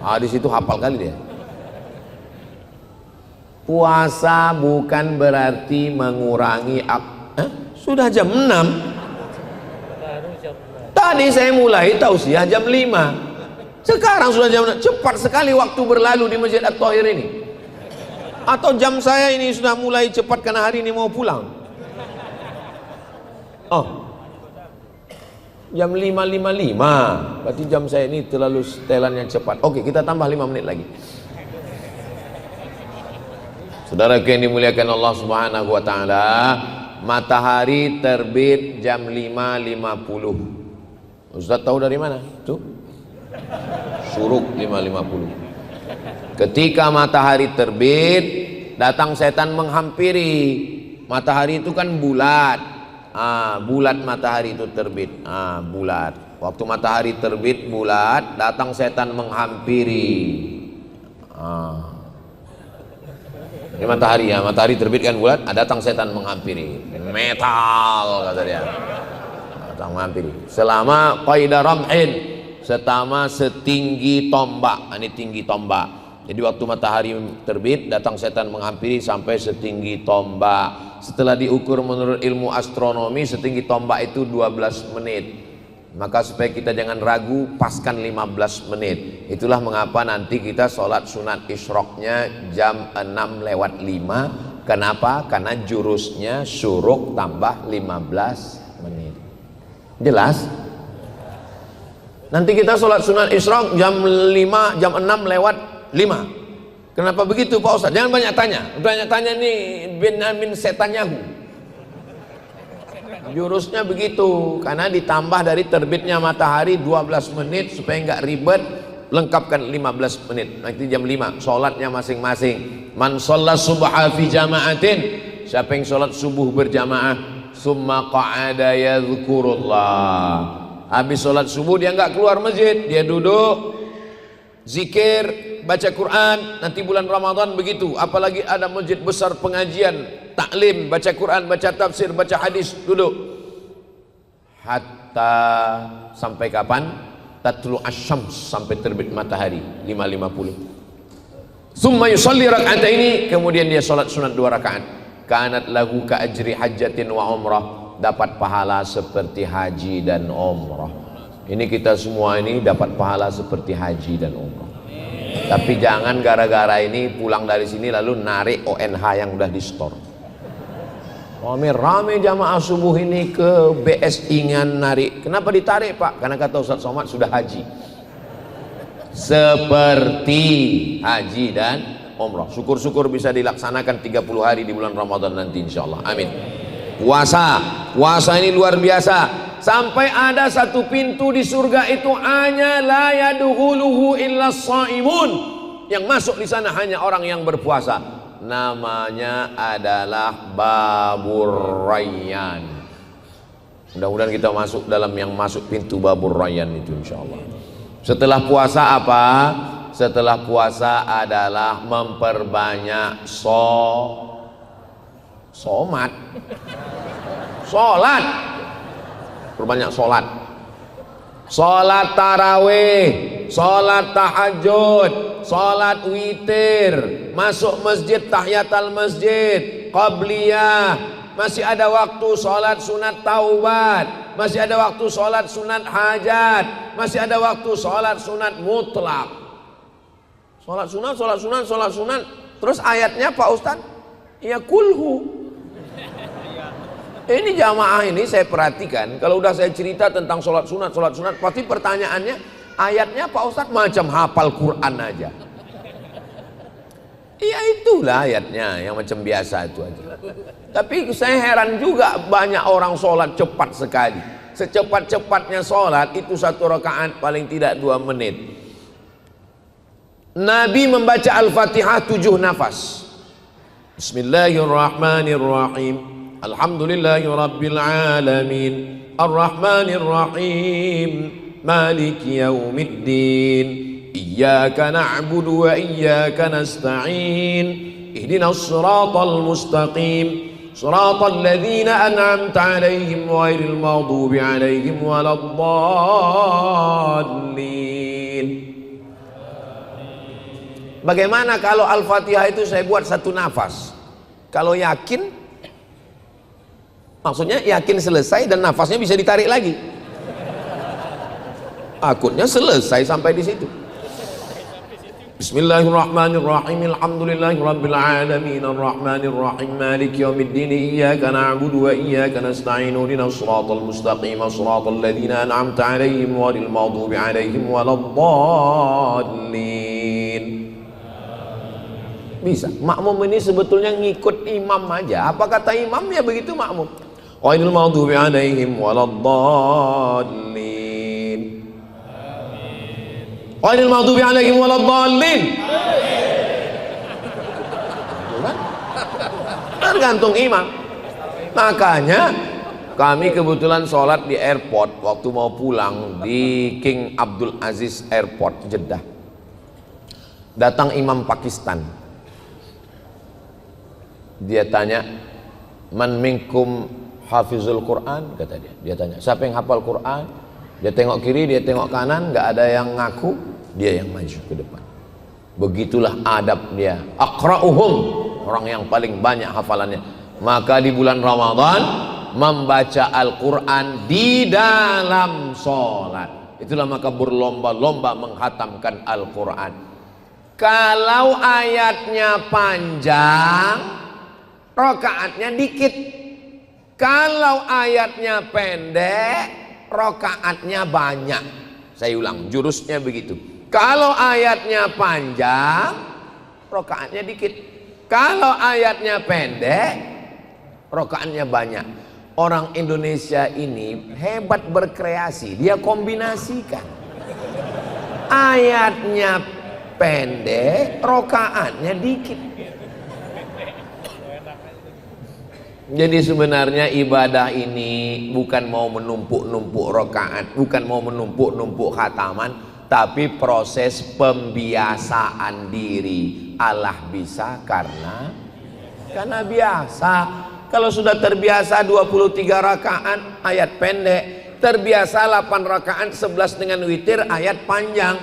Hadis itu hafal kali dia. Puasa bukan berarti mengurangi sudah jam 6. Tadi saya mulai tausiah jam 5. Sekarang sudah jam 6. Cepat sekali waktu berlalu di Masjid At-Thahir ini. Atau jam saya ini sudah mulai cepat karena hari ini mau pulang. Jam 5.55. Berarti jam saya ini terlalu setelan yang cepat. Oke, kita tambah 5 menit lagi. Saudara yang dimuliakan Allah Subhanahu wa taala, matahari terbit jam 5.50. Ustaz tahu dari mana? Tuh. Syuruk 5.50. Ketika matahari terbit, datang setan menghampiri. Matahari itu kan bulat. Bulat matahari itu terbit. Bulat. Waktu matahari terbit bulat, datang setan menghampiri. Ini matahari ya, matahari terbit kan bulat, datang setan menghampiri. Metal kata dia. Datang menghampiri. Selama qaida ramhin, selama setinggi tombak. Ini tinggi tombak. Jadi waktu matahari terbit, datang setan menghampiri sampai setinggi tombak. Setelah diukur menurut ilmu astronomi, setinggi tombak itu 12 menit. Maka supaya kita jangan ragu, paskan 15 menit. Itulah mengapa nanti kita sholat sunat isyroknya jam 6:05. Kenapa? Karena jurusnya syuruk tambah 15 menit. Jelas? Nanti kita sholat sunat isyrok jam 5, jam 6:05. Kenapa begitu Pak Ustadz? Jangan banyak tanya. Banyak tanya nih Benyamin Setanyahu. Jurusnya begitu, karena ditambah dari terbitnya matahari 12 menit supaya nggak ribet, lengkapkan 15 menit. Nanti jam 5 sholatnya masing-masing. Man sholat subha fi jama'atin, siapa yang sholat subuh berjamaah, summa qa'ada yadhkurullah, habis sholat subuh dia nggak keluar masjid, dia duduk zikir, baca Quran. Nanti bulan Ramadan begitu, apalagi ada masjid besar pengajian, taklim, baca Quran, baca tafsir, baca hadis, duduk hatta sampai kapan? Tatlu asyams, sampai terbit matahari 5.50. Summa yusalli raka'ataini, kemudian dia salat sunat 2 rakaat. Kanat lahu ka ajri hajjatin wa umrah, dapat pahala seperti haji dan umrah. Ini kita semua ini dapat pahala seperti haji dan umrah. Tapi jangan gara-gara ini pulang dari sini lalu narik ONH yang udah di store. Rame jamaah subuh ini ke BSI-ngan narik. Kenapa ditarik Pak? Karena kata Ustaz Somad sudah haji. Seperti haji dan umrah. Syukur-syukur bisa dilaksanakan 30 hari di bulan Ramadan nanti insyaallah. Amin. Puasa ini luar biasa. Sampai ada satu pintu di surga itu hanya la yadkhuluhu illa shaimun. Yang masuk di sana hanya orang yang berpuasa. Namanya adalah Babur Rayyan. Mudah-mudahan kita masuk dalam yang masuk pintu Babur Rayyan itu insyaallah. Setelah puasa apa? Setelah puasa adalah memperbanyak somat. Sholat. Perbanyak sholat. Sholat tarawih, sholat tahajud, sholat witir, masuk masjid tahiyatul masjid, qabliyah, masih ada waktu sholat sunat taubat, masih ada waktu sholat sunat hajat, masih ada waktu sholat sunat mutlak. Sholat sunat. Terus ayatnya Pak Ustadz, ya kulhu. Ini jamaah ini saya perhatikan, kalau udah saya cerita tentang sholat sunat, pasti pertanyaannya, ayatnya Pak Ustadz macam hafal Quran aja. Iya itulah ayatnya, yang macam biasa itu aja. Tapi saya heran juga banyak orang sholat cepat sekali. Secepat-cepatnya sholat itu 1 rakaat paling tidak 2 menit. Nabi membaca Al-Fatihah 7 nafas. Bismillahirrahmanirrahim. Alhamdulillahi Rabbil Alamin, Ar-Rahmanir Rahim, Maliki Yaumiddin, Iyyaka na'budu wa iyyaka nasta'in, Ihdinas siratal mustaqim, siratal ladzina an'amta 'alaihim ghairil maghdubi 'alaihim waladdallin. Bagaimana kalau Al-Fatihah itu saya buat 1 nafas? Kalau yakin, maksudnya yakin selesai dan nafasnya bisa ditarik lagi. Akutnya selesai sampai di situ. Bismillahirrahmanirrahim. Alhamdulillahirabbil alamin, arrahmanir rahim, maliki yaumiddin, iyyaka na'budu wa iyyaka nasta'in, ihdinas siratal mustaqim, siratal ladzina an'amta 'alaihim ghairil maghdubi 'alaihim waladdallin. Bisa. Makmum ini sebetulnya ngikut imam aja. Apa kata imam ya begitu makmum. Ghairil maghdubi 'alaihim waladdallin. Ghairil maghdubi 'alaihim waladdallin. Tergantung imam. Makanya kami kebetulan sholat di airport waktu mau pulang di King Abdul Aziz Airport Jeddah. Datang imam Pakistan. Dia tanya, "Man minkum hafizul Quran?" kata dia. Dia tanya, "Siapa yang hafal Quran?" Dia tengok kiri, dia tengok kanan, nggak ada yang ngaku, dia yang maju ke depan. Begitulah adab dia. Aqra'uhum, orang yang paling banyak hafalannya. Maka di bulan Ramadan membaca Al-Quran di dalam sholat, itulah maka berlomba-lomba menghatamkan Al-Quran. Kalau ayatnya panjang, rakaatnya dikit. Kalau ayatnya pendek, rakaatnya banyak. Saya ulang, jurusnya begitu. Kalau ayatnya panjang, rakaatnya dikit. Kalau ayatnya pendek, rakaatnya banyak. Orang Indonesia ini hebat berkreasi, dia kombinasikan. Ayatnya pendek, rakaatnya dikit. Jadi sebenarnya ibadah ini bukan mau menumpuk-numpuk rakaat, bukan mau menumpuk-numpuk khataman, tapi proses pembiasaan diri. Allah bisa karena biasa. Kalau sudah terbiasa 23 rakaat ayat pendek, terbiasa 8 rakaat 11 dengan witir ayat panjang,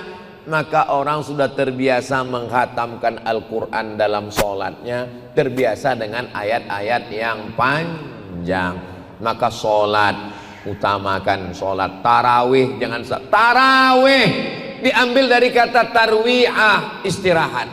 maka orang sudah terbiasa menghatamkan Al-Quran dalam sholatnya, terbiasa dengan ayat-ayat yang panjang. Maka sholat, utamakan sholat. Tarawih, jangan tarawih diambil dari kata tarwiyah, istirahat.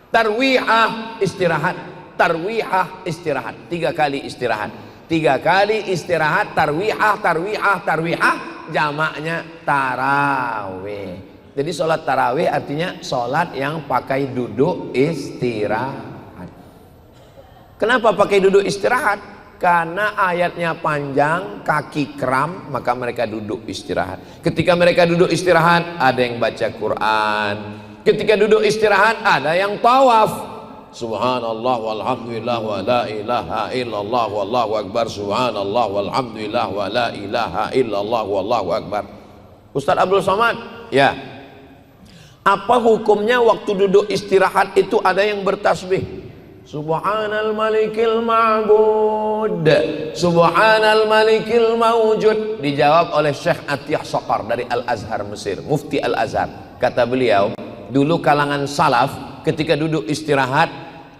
Tarwiyah, istirahat. Tarwiyah, istirahat. 3 kali istirahat. 3 kali istirahat, tarwiyah, tarwiyah, tarwiyah, jamaknya tarawih. Jadi sholat tarawih artinya sholat yang pakai duduk istirahat. Kenapa pakai duduk istirahat? Karena ayatnya panjang, kaki kram, maka mereka duduk istirahat. Ketika mereka duduk istirahat, ada yang baca Quran. Ketika duduk istirahat, ada yang tawaf. Subhanallah walhamdulillah wa la ilaha illallah wallahu akbar. Subhanallah walhamdulillah wa la ilaha illallah wallahu akbar. Ustaz Abdul Somad, ya. Apa hukumnya waktu duduk istirahat itu ada yang bertasbih? Subhanal malikil ma'bud, Subhanal malikil mawjud. Dijawab oleh Syekh Atiyah Saqar dari Al-Azhar Mesir, Mufti Al-Azhar. Kata beliau, dulu kalangan salaf ketika duduk istirahat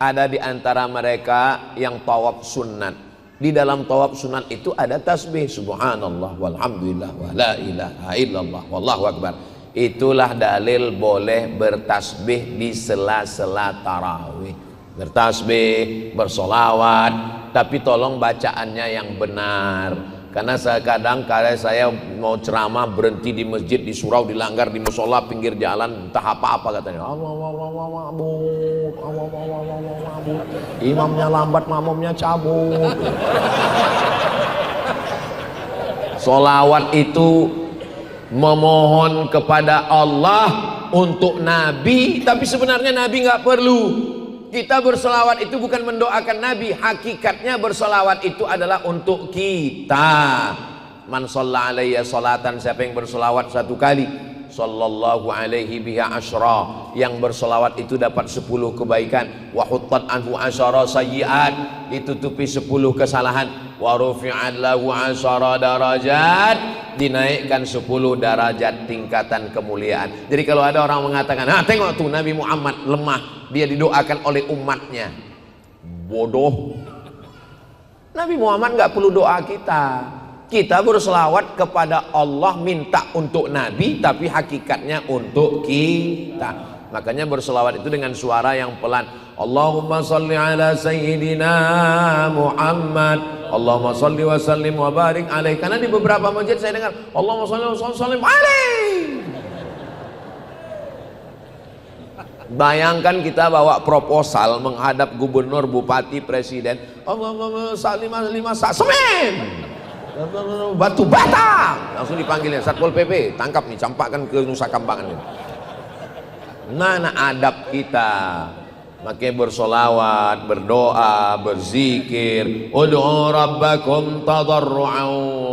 ada di antara mereka yang tawaf sunat. Di dalam tawaf sunat itu ada tasbih subhanallah walhamdulillah wa la ilaha illallah wallahu akbar. Itulah dalil boleh bertasbih di sela-sela tarawih. Bertasbih, bersolawat, tapi tolong bacaannya yang benar. Karena kadang saya mau ceramah berhenti di masjid, di surau, di langgar, di musola, pinggir jalan, entah apa-apa katanya. Imamnya lambat, makmumnya cabut. Solawat itu memohon kepada Allah untuk Nabi, tapi sebenarnya Nabi nggak perlu. Kita berselawat itu bukan mendoakan Nabi, hakikatnya berselawat itu adalah untuk kita. Man shalla alayya salatan, siapa yang berselawat 1 kali, sallallahu alaihi biha asyra, yang berselawat itu dapat 10 kebaikan. Wa huttat anhu asyara sayyiat, ditutupi 10 kesalahan. Wa rufi'at lahu asyara darajat, dinaikkan 10 derajat tingkatan kemuliaan. Jadi kalau ada orang mengatakan, "Nah, tengok tuh Nabi Muhammad lemah, dia didoakan oleh umatnya." Bodoh. Nabi Muhammad nggak perlu doa kita. Kita berselawat kepada Allah, minta untuk Nabi, tapi hakikatnya untuk kita. Makanya berselawat itu dengan suara yang pelan. Allahumma salli ala sayyidina Muhammad, Allahumma salli wa sallim wa barik alaih. Karena di beberapa masjid saya dengar Allahumma salli wa sallim alaih. Bayangkan kita bawa proposal menghadap gubernur, bupati, presiden, lima semen, batu bata, langsung dipanggilnya Satpol PP, tangkap nih, campakkan ke Nusa Kambangan. Mana adab kita? Makanya bersolawat, berdoa, berzikir. Ud'u rabbakum tadarru'an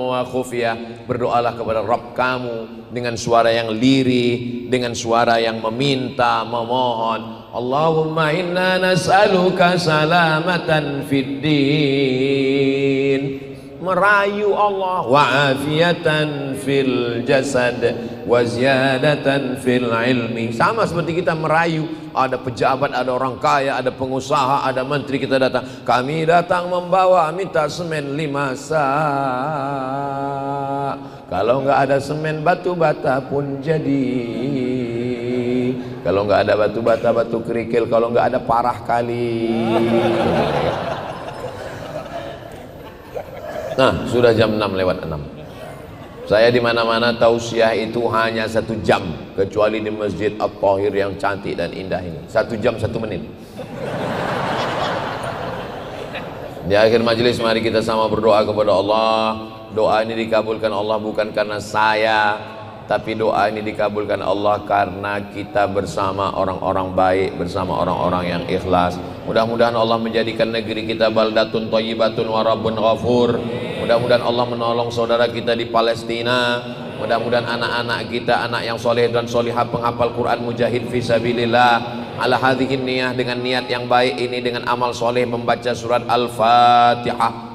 wa khufyah. Berdoalah kepada Rabb kamu dengan suara yang lirih, dengan suara yang meminta, memohon. Allahumma inna nas'aluka salamatan fid din. Merayu Allah, wa afiatan fil jasad, wa ziyadatan fil ilmi. Sama seperti kita merayu, ada pejabat, ada orang kaya, ada pengusaha, ada menteri, kita datang, kami datang membawa minta semen 5 sak. Kalau nggak ada semen, batu bata pun jadi. Kalau nggak ada batu bata, batu kerikil. Kalau nggak ada parah kali. Nah, sudah jam 6:06. Saya di mana-mana tausiah itu hanya 1 jam, kecuali di Masjid At-Tahir yang cantik dan indah ini. 1 jam 1 menit. Di akhir majelis mari kita sama berdoa kepada Allah. Doa ini dikabulkan Allah bukan karena saya, tapi doa ini dikabulkan Allah karena kita bersama orang-orang baik, bersama orang-orang yang ikhlas. Mudah-mudahan Allah menjadikan negeri kita baldatun thayyibatun wa rabbun ghafur. Mudah-mudahan Allah menolong saudara kita di Palestina. Mudah-mudahan anak-anak kita, anak yang soleh dan solihah, penghafal Quran, mujahid fisabilillah, ala hadhihi niyah, dengan niat yang baik ini, dengan amal soleh membaca surat Al-Fatihah.